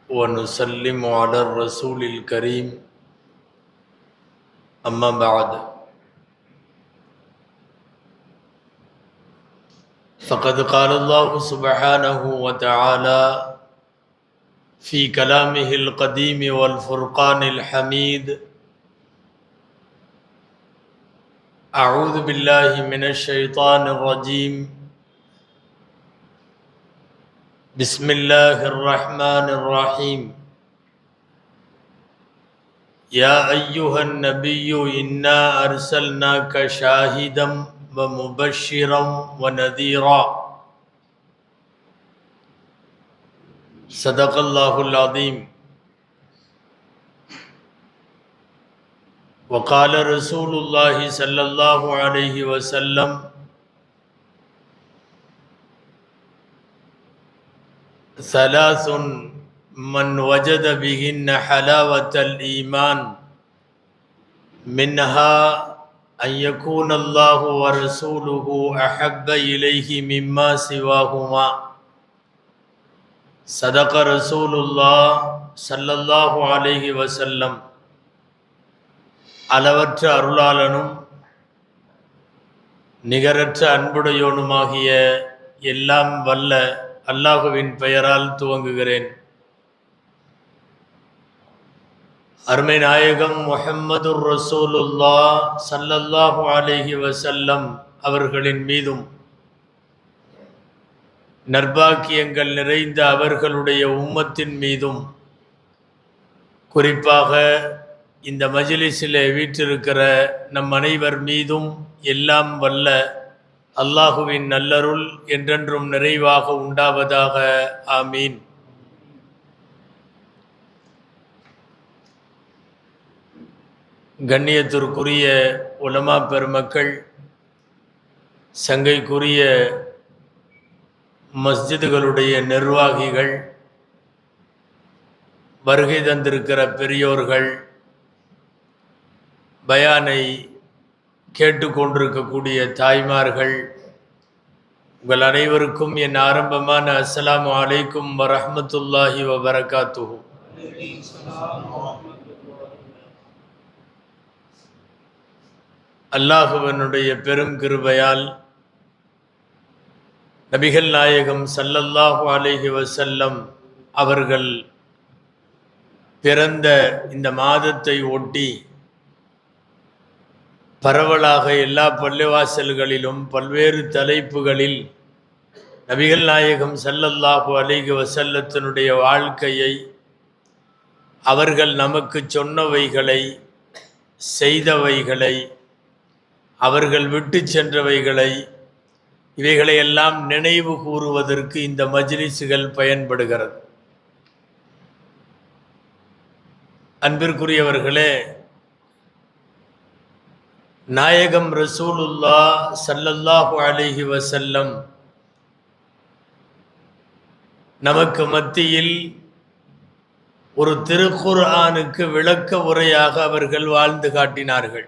ونسلم على الرسول الكريم أما بعد فقد قال الله سبحانه وتعالى في كلامه القديم والفرقان الحميد أعوذ بالله من الشيطان الرجيم بسم الله الرحمن الرحيم يا أيها النبي إنا أرسلناك شاهدا ومبشرا ونذيرا صدق الله العظيم وقال رسول الله صلى الله عليه وسلم ثلاث من وجد بهن حلاوة الإيمان منها أن يكون الله ورسوله أحب إليه مما سواهما صدق رسول الله صلى الله عليه وسلم. அளவற்ற அருளாளனும் நிகரற்ற அன்புடையோனுமாகிய எல்லாம் வல்ல அல்லாஹுவின் பெயரால் துவங்குகிறேன். அருமை நாயகம் முஹம்மதுர் ரசூலுல்லாஹ் ஸல்லல்லாஹு அலைஹி வஸல்லம் அவர்களின் மீதும் நற்பாக்கியங்கள் நிறைந்த அவர்களுடைய உம்மத்தின் மீதும் குறிப்பாக இந்த மஜ்லிஸிலே வீற்றிருக்கிற நம் அனைவர் மீதும் எல்லாம் வல்ல அல்லாஹுவின் நல்லருள் என்றென்றும் நிறைவாக உண்டாவதாக. ஆமீன். கண்ணியத்திற்குரிய உலமா பெருமக்கள், சங்கைக்குரிய மஸ்ஜிதுகளுடைய நிர்வாகிகள், வருகை தந்திருக்கிற பெரியோர்கள், பயானை கேட்டுக்கொண்டிருக்கக்கூடிய தாய்மார்கள், உங்கள் அனைவருக்கும் என் ஆரம்பமான அஸ்ஸலாமு அலைக்கும் வரஹ்மத்துல்லாஹி வபரகாத்துஹு. அல்லாஹுவினுடைய பெரும் கிருபையால் நபிகள் நாயகம் ஸல்லல்லாஹு அலைஹி வஸல்லம் அவர்கள் பிறந்த இந்த மாதத்தை ஒட்டி பரவலாக எல்லா பள்ளிவாசல்களிலும் பல்வேறு தலைப்புகளில் நபிகள் நாயகம் ஸல்லல்லாஹு அலைஹி வஸல்லத்தினுடைய வாழ்க்கையை, அவர்கள் நமக்கு சொன்னவைகளை, செய்தவைகளை, அவர்கள் விட்டு சென்றவைகளை, இவைகளையெல்லாம் நினைவு கூறுவதற்கு இந்த மஜ்லிஸுகள் பயன்படுகிறது. அன்பிற்குரியவர்களே, நாயகம் ரசூலுல்லாஹ் ஸல்லல்லாஹு அலைஹி வஸல்லம் நமக்கு மத்தியில் ஒரு திருக்குர்ஆனுக்கு விளக்க உரையாக அவர்கள் வாழ்ந்து காட்டினார்கள்.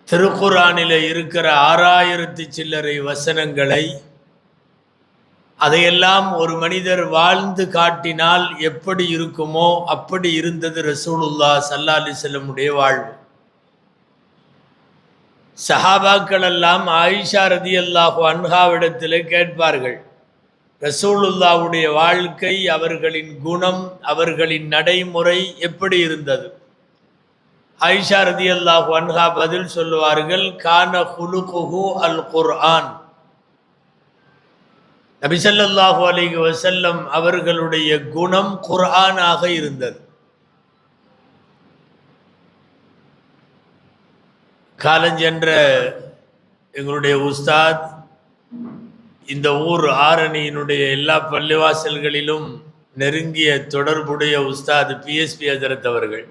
திருக்குர்ஆனிலே இருக்கிற 6000 சில்லறை வசனங்களை, அதையெல்லாம் ஒரு மனிதர் வாழ்ந்து காட்டினால் எப்படி இருக்குமோ அப்படி இருந்தது ரசூலுல்லாஹ் ஸல்லல்லாஹு அலைஹி வஸல்லம் உடைய வாழ்வு. சஹாபாக்கள் எல்லாம் ஆயிஷா ரதியல்லாஹு அன்ஹாவிடத்தில் கேட்பார்கள், ரசூலுல்லாஹ்வுடைய வாழ்க்கை, அவர்களின் குணம், அவர்களின் நடைமுறை எப்படி இருந்தது? ஆயிஷா ரதியல்லாஹு அன்ஹா பதில் சொல்லுவார்கள், கான குலுகுஹு அல் குர்ஆன். நபி ஸல்லல்லாஹு அலைஹி வஸல்லம் அவர்களுடைய குணம் குர்ஆனாக இருந்தது. காலஞ்சென்ற எங்களுடைய உஸ்தாத், இந்த ஊர் ஆரணியினுடைய எல்லா பள்ளிவாசல்களிலும் நெருங்கிய தொடர்புடைய உஸ்தாத் பிஎஸ்பி ஹஜரத் அவர்கள்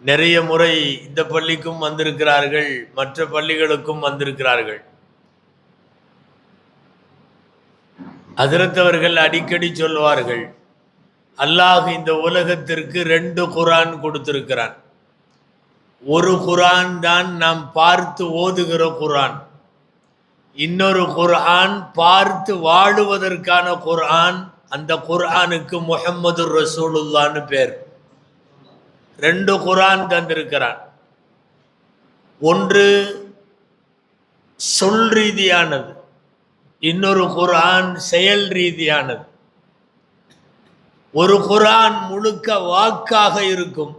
நிறைய முறை இந்த பள்ளிக்கும் வந்திருக்கிறார்கள், மற்ற பள்ளிகளுக்கும் வந்திருக்கிறார்கள். ஹஜரத் அவர்கள் அடிக்கடி சொல்வார்கள், அல்லாஹ் இந்த உலகத்திற்கு 2 குர்ஆன் கொடுத்திருக்கிறான். ஒரு குர்ஆன் தான் நாம் பார்த்து ஓதுகிற குர்ஆன், இன்னொரு குர்ஆன் பார்த்து வாழுவதற்கான குர்ஆன். அந்த குர்ஆனுக்கு முஹம்மது ரசூலுல்லான்னு பேர். 2 குர்ஆன் தந்திருக்கிறான். ஒன்று சொல் ரீதியானது, இன்னொரு குர்ஆன் செயல் ரீதியானது. ஒரு குர்ஆன் முழுக்க வாக்காக இருக்கும்,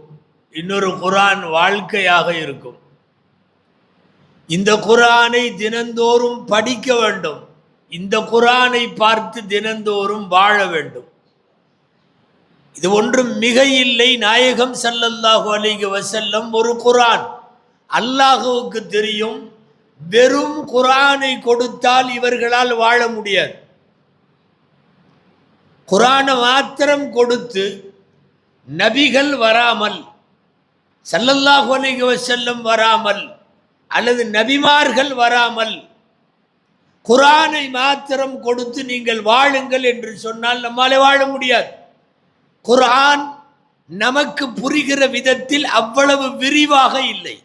இன்னொரு குர்ஆன் வாழ்க்கையாக இருக்கும். இந்த குர்ஆனை தினந்தோறும் படிக்க வேண்டும், இந்த குர்ஆனை பார்த்து தினந்தோறும் வாழ வேண்டும். இது ஒன்றும் மிக இல்லை. நாயகம் ஸல்லல்லாஹு அலைஹி வஸல்லம் ஒரு குர்ஆன். அல்லாஹ்வுக்கு தெரியும், வெறும் குர்ஆனை கொடுத்தால் இவர்களால் வாழ முடியாது. குர்ஆனை மாத்திரம் கொடுத்து நபிகள் வராமல், ஸல்லல்லாஹு அலைஹி வஸல்லம் வராமல், அல்லது நபிமார்கள் வராமல் குர்ஆனை மாத்திரம் கொடுத்து நீங்கள் வாழுங்கள் என்று சொன்னால் நம்மாலே வாழ முடியாது. குர்ஆன் நமக்கு புரிகிற விதத்தில் அவ்வளவு விரிவாக இல்லை,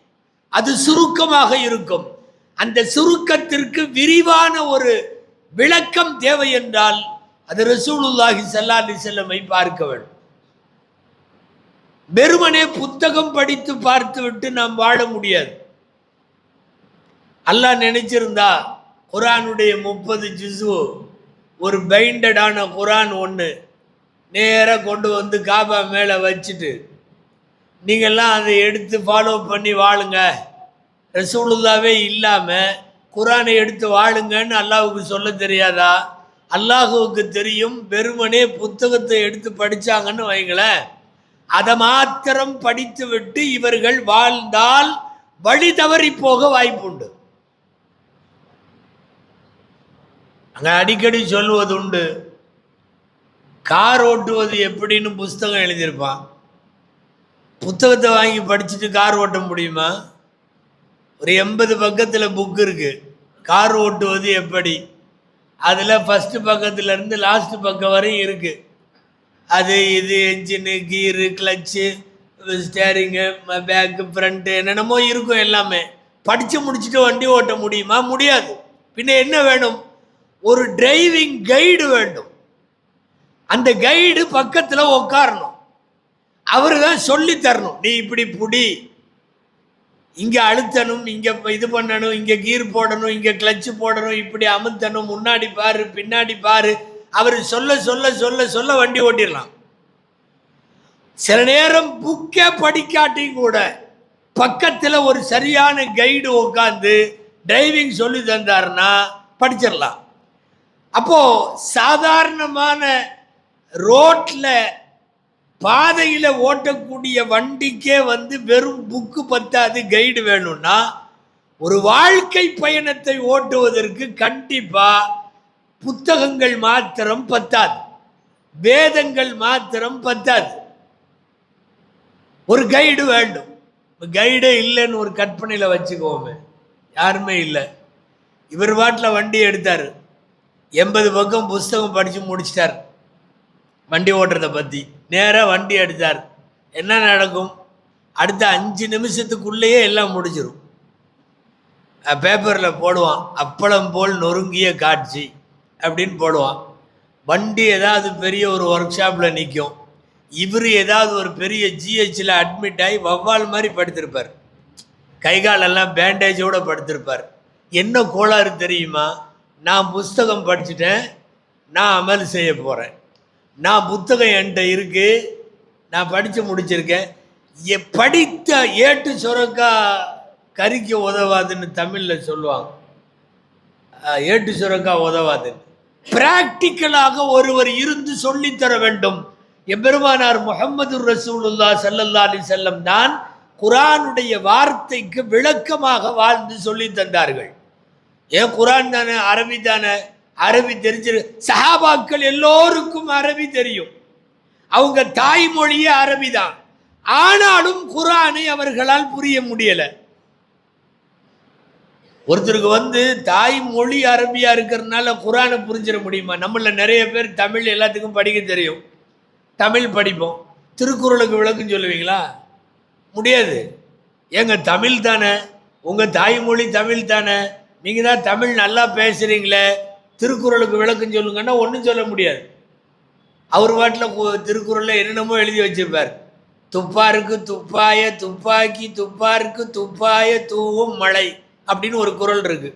அது சுருக்கமாக இருக்கும். அந்த சுருக்கத்திற்கு விரிவான ஒரு விளக்கம் தேவை என்றால் அது ரசூலுல்லாஹி ஸல்லல்லாஹு அலைஹி வஸல்லம் பார்க்க வேண்டும். வெறுமனே புத்தகம் படித்து பார்த்து விட்டு நாம் வாழ முடியாது. அல்லாஹ் நினைச்சிருந்தா குர்ஆனுடைய 30 ஜுஸு ஒரு பைண்டடான குர்ஆன் ஒன்று நேராக கொண்டு வந்து காபா மேலே வச்சுட்டு நீங்கள்லாம் அதை எடுத்து ஃபாலோ பண்ணி வாழுங்க, ரசூலுல்லாவே இல்லாமல் குர்ஆனை எடுத்து வாழுங்கன்னு அல்லாஹ்வுக்கு சொல்ல தெரியாதா? அல்லாஹ்வுக்கு தெரியும். வெறுமனே புத்தகத்தை எடுத்து படித்தாங்கன்னு வைங்களேன், அதை மாத்திரம் படித்து விட்டு இவர்கள் வாழ்ந்தால் வழி தவறி போக வாய்ப்புண்டு. அங்கே அடிக்கடி சொல்லுவது உண்டு, கார் ஓட்டுவது எப்படின்னு புஸ்தகம் எழுதியிருப்பான். புத்தகத்தை வாங்கி படிச்சுட்டு கார் ஓட்ட முடியுமா? ஒரு 80 பக்கத்தில் புக் இருக்கு, கார் ஓட்டுவது எப்படி. அதில் ஃபஸ்ட்டு பக்கத்துலேருந்து லாஸ்ட் பக்கம் வரையும் இருக்கு. அது இது என்ஜினு, கீரு, கிளச்சு, ஸ்டேரிங்கு, பேக்கு, ஃப்ரண்ட்டு, என்னென்னமோ இருக்கும். எல்லாமே படித்து முடிச்சுட்டு வண்டி ஓட்ட முடியுமா? முடியாது. பின்ன என்ன வேணும்? ஒரு டிரைவிங் கைடு வேண்டும். அந்த கைடு பக்கத்தில் உட்காரணும், அவரு தான் சொல்லி தரணும். நீ இப்படி புடி, இங்கே அழுத்தணும், இங்கே இது பண்ணணும், இங்கே கீர் போடணும், இங்கே கிளச்சு போடணும், இப்படி அமுத்தணும், முன்னாடி பாரு பின்னாடி பாரு. அவர் சொல்ல சொல்ல சொல்ல சொல்ல வண்டி ஓட்டிடலாம். சில நேரம் புக்கே படிக்காட்டியும் கூட பக்கத்தில் ஒரு சரியான கைடு உட்காந்து டிரைவிங் சொல்லி தந்தாருன்னா படிச்சிடலாம். அப்போ சாதாரணமான ரோட்ல பாதையில் ஓட்டக்கூடிய வண்டிக்கே வெறும் புக்கு பத்தாது, கைடு வேணும்னா ஒரு வாழ்க்கை பயணத்தை ஓட்டுவதற்கு கண்டிப்பா புத்தகங்கள் மாத்திரம் பத்தாது, வேதங்கள் மாத்திரம் பத்தாது, ஒரு கைடு வேண்டும். கைடே இல்லைன்னு ஒரு கற்பனையில் வச்சுக்கோமே, யாருமே இல்லை. இவர் பாட்டில் வண்டி எடுத்தார், 80 பக்கம் புஸ்தகம் படித்து முடிச்சிட்டார் வண்டி ஓட்டுறதை பற்றி. நேராக வண்டி எடுத்தார். என்ன நடக்கும்? அடுத்த 5 நிமிஷத்துக்குள்ளேயே எல்லாம் முடிஞ்சிடும். பேப்பரில் போடுவான், அப்பளம் போல் நொறுங்கிய காட்சி அப்படின்னு போடுவான். வண்டி ஏதாவது பெரிய ஒரு ஒர்க் ஷாப்பில் நிற்கும், இவர் ஏதாவது ஒரு பெரிய ஜிஹெச்சில் அட்மிட் ஆகி வவ்வால் மாதிரி படுத்திருப்பார், கைகாலெல்லாம் பேண்டேஜோடு படுத்திருப்பார். என்ன கோளாறு தெரியுமா? நான் புஸ்தகம் படிச்சுட்டேன், நான் அமல் செய்ய போகிறேன், நான் புத்தகம் என்கிட்ட இருக்கு, நான் படித்து முடிச்சிருக்கேன். படித்த ஏட்டு சுரக்கா கறிக்கு உதவாதுன்னு தமிழில் சொல்லுவாங்க. ஏட்டு சுரக்கா உதவாதுன்னு. பிராக்டிக்கலாக ஒருவர் இருந்து சொல்லித்தர வேண்டும். எம்பெருமானார் முஹம்மது ரசூலுல்லாஹ் ஸல்லல்லாஹு அலைஹி வஸல்லம் தான் குர்ஆனுடைய வார்த்தைக்கு விளக்கமாக வாழ்ந்து சொல்லி தந்தார்கள். ஏன் குர்ஆன் தானே, அரபி தானே, அரபி தெரிஞ்சு. சஹாபாக்கள் எல்லோருக்கும் அரபி தெரியும், அவங்க தாய்மொழியே அரபி தான். ஆனாலும் குர்ஆனை அவர்களால் புரிய முடியல. ஒருத்தருக்கு தாய்மொழி அரபியா இருக்கிறதுனால குர்ஆனை புரிஞ்சிட முடியுமா? நம்மள நிறைய பேர் தமிழ் எல்லாத்துக்கும் படிக்க தெரியும், தமிழ் படிப்போம். திருக்குறளுக்கு விளக்கம் சொல்லுவீங்களா? முடியாது. ஏங்க தமிழ் தானே, உங்க தாய்மொழி தமிழ் தானே, நீங்கள் தான் தமிழ் நல்லா பேசுகிறீங்களே, திருக்குறளுக்கு விளக்கம் சொல்லுங்கன்னா ஒன்றும் சொல்ல முடியாது. அவர் பாட்டில் திருக்குறளில் என்னென்னமோ எழுதி வச்சிருப்பார். துப்பாருக்கு துப்பாய துப்பாக்கி, துப்பாருக்கு துப்பாய தூவும் மழை அப்படின்னு ஒரு குறள் இருக்கு.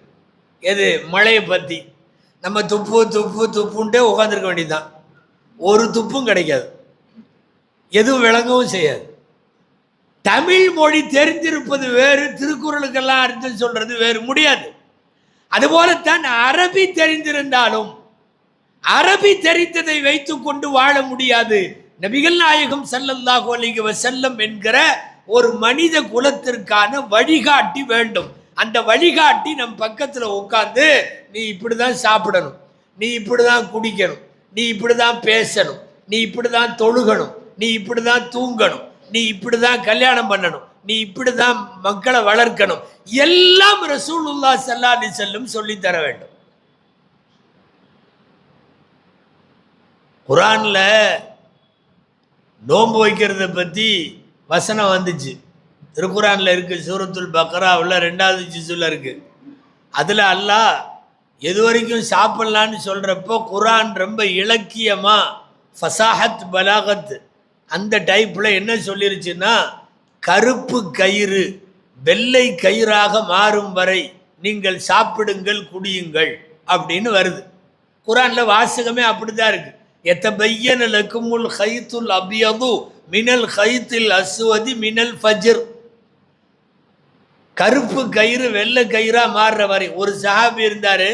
எது? மழையை பற்றி. நம்ம துப்பு துப்பு துப்புன்ட்டே உட்காந்துருக்க வேண்டியதுதான். ஒரு துப்பும் கிடைக்காது, எதுவும் விளங்கவும் செய்யாது. தமிழ் மொழி தெரிஞ்சிருப்பது வேறு, திருக்குறளுக்கெல்லாம் அர்த்தம் சொல்றது வேறு, முடியாது. அதுபோலத்தான் அரபி தெரிந்திருந்தாலும் அரபி தெரிந்ததை வைத்துக் கொண்டு வாழ முடியாது. நபிகள் நாயகம் ஸல்லல்லாஹு அலைஹி வஸல்லம் என்கிற ஒரு மனித குலத்திற்கான வழிகாட்டி வேண்டும். அந்த வழிகாட்டி நம் பக்கத்துல உட்கார்ந்து, நீ இப்படிதான் சாப்பிடணும், நீ இப்படிதான் குடிக்கணும், நீ இப்படிதான் பேசணும், நீ இப்படிதான் தொழுகணும், நீ இப்படிதான் தூங்கணும், நீ இப்படிதான் கல்யாணம் பண்ணணும், நீ இப்படிதான் மக்களை வளர்க்கணும், எல்லாம் ரசூலுல்லாஹ் ஸல்லல்லாஹு அலைஹி வஸல்லம் சொல்லி தர வேண்டும். குர்ஆன்ல நோன்பு வைக்கிறத பற்றி வசனம் வந்துச்சு. திருக்குர்ஆன்ல இருக்கு, சூரத்துல் பக்ராவில் 2வது ஜுஸ்ல இருக்கு. அதில் அல்லாஹ் எது வரைக்கும் சாப்பிட்லான்னு சொல்கிறப்போ குர்ஆன் ரொம்ப இலக்கியமாக ஃபசாஹத் பலாகத் அந்த டைப்பில் என்ன சொல்லிருச்சுன்னா, கருப்பு கயிறு வெள்ளை கயிறாக மாறும் வரை நீங்கள் சாப்பிடுங்கள், குடியுங்கள் அப்படின்னு வருது. குர்ஆன்ல வாசகமே அப்படிதான் இருக்கு. எத்தபையன லக்குமுல் கைத்துல் அபியது மினல் கைத்தில் அஸ்வதி மினல் ஃபஜ்ர். கருப்பு கயிறு வெள்ளை கயிறா மாறுற வரை. ஒரு சஹாபி இருந்தாரு,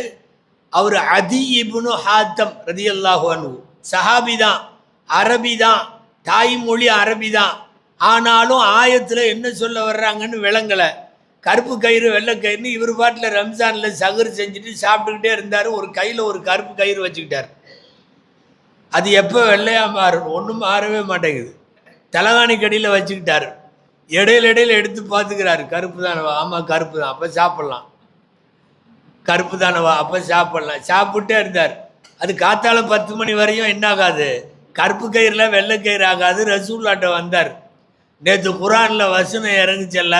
அவர் அதி இப்னு ஹாத்தம் ரலியல்லாஹு அன்ஹு. சஹாபி தான், அரபி தான், தாய்மொழி அரபி தான். ஆனாலும் ஆயத்தில் என்ன சொல்ல வர்றாங்கன்னு விளங்கலை. கருப்பு கயிறு வெள்ளை கயிறுன்னு இவர் பாட்டில் ரம்ஜானில் சகர் செஞ்சுட்டு சாப்பிட்டுக்கிட்டே இருந்தார். ஒரு கையில் ஒரு கருப்பு கயிறு வச்சுக்கிட்டார். அது எப்போ வெள்ளையாக மாறும்? ஒன்றும் மாறவே மாட்டேங்குது. தலகாணி கடியில் வச்சுக்கிட்டார். இடையில எடுத்து பார்த்துக்கிறாரு, கருப்பு தானவா? ஆமாம் கருப்பு தான், அப்போ சாப்பிட்லாம். கருப்பு தானவா? அப்போ சாப்பிட்லாம். சாப்பிட்டே இருந்தார். அது காத்தால 10 மணி வரையும் என்ன ஆகாது? கருப்பு கயிறில் வெள்ளை கயிறு ஆகாது. ரசூலுல்லாஹ்ட்ட வந்தார். நேற்று குர்ஆனில் வசனம் இறங்குச்சல்ல,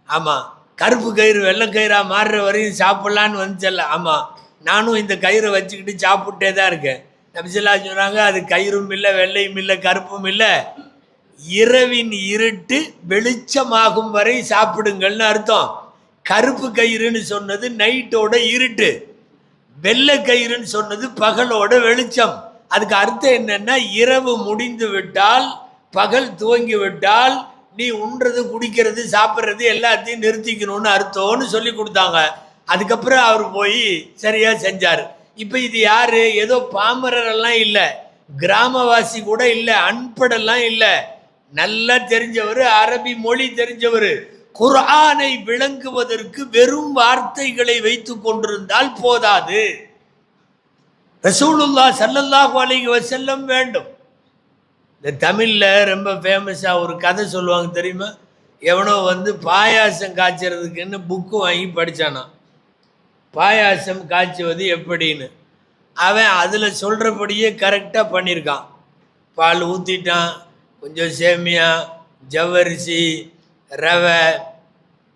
ஆமாம், கருப்பு கயிறு வெள்ளை கயிறாக மாறுற வரையும் சாப்பிட்லான்னு வந்துச்சல்ல, ஆமாம், நானும் இந்த கயிறை வச்சுக்கிட்டு சாப்பிட்டே தான் இருக்கேன். நபிசல்லா சொன்னாங்க, அது கயிறும் இல்லை, வெள்ளையும் இல்லை, கருப்பும் இல்லை, இரவின் இருட்டு வெளிச்சமாகும் வரை சாப்பிடுங்கள்னு அர்த்தம். கருப்பு கயிறுன்னு சொன்னது நைட்டோட இருட்டு, வெள்ளை கயிறுன்னு சொன்னது பகலோட வெளிச்சம். அதுக்கு அர்த்தம் என்னன்னா, இரவு முடிந்து விட்டால், பகல் துவங்கி விட்டால், நீ உண்றது குடிக்கிறது சாப்பிட்றது எல்லாத்தையும் நிறுத்திக்கணும்னு அர்த்தம்னு சொல்லி கொடுத்தாங்க. அதுக்கப்புறம் அவர் போய் சரியா செஞ்சார். இப்போ இது யாரு? ஏதோ பாமரரெல்லாம் இல்லை, கிராமவாசி கூட இல்லை, அன்படெல்லாம் இல்லை, நல்லா தெரிஞ்சவர், அரபி மொழி தெரிஞ்சவர். குர்ஆனை விளங்குவதற்கு வெறும் வார்த்தைகளை வைத்து கொண்டிருந்தால் போதாது. ரசூலுல்லாஹ் ஸல்லல்லாஹு அலைஹி வஸல்லம் வேண்டும். இந்த தமிழில் ரொம்ப ஃபேமஸாக ஒரு கதை சொல்லுவாங்க தெரியுமா? எவனோ பாயாசம் காய்ச்சறதுக்குன்னு புக்கு வாங்கி படித்தானா, பாயாசம் காய்ச்சுவது எப்படின்னு. அவன் அதில் சொல்கிறபடியே கரெக்டாக பண்ணியிருக்கான். பால் ஊற்றிட்டான், கொஞ்சம் சேமியா, ஜவ்வரிசி, ரவை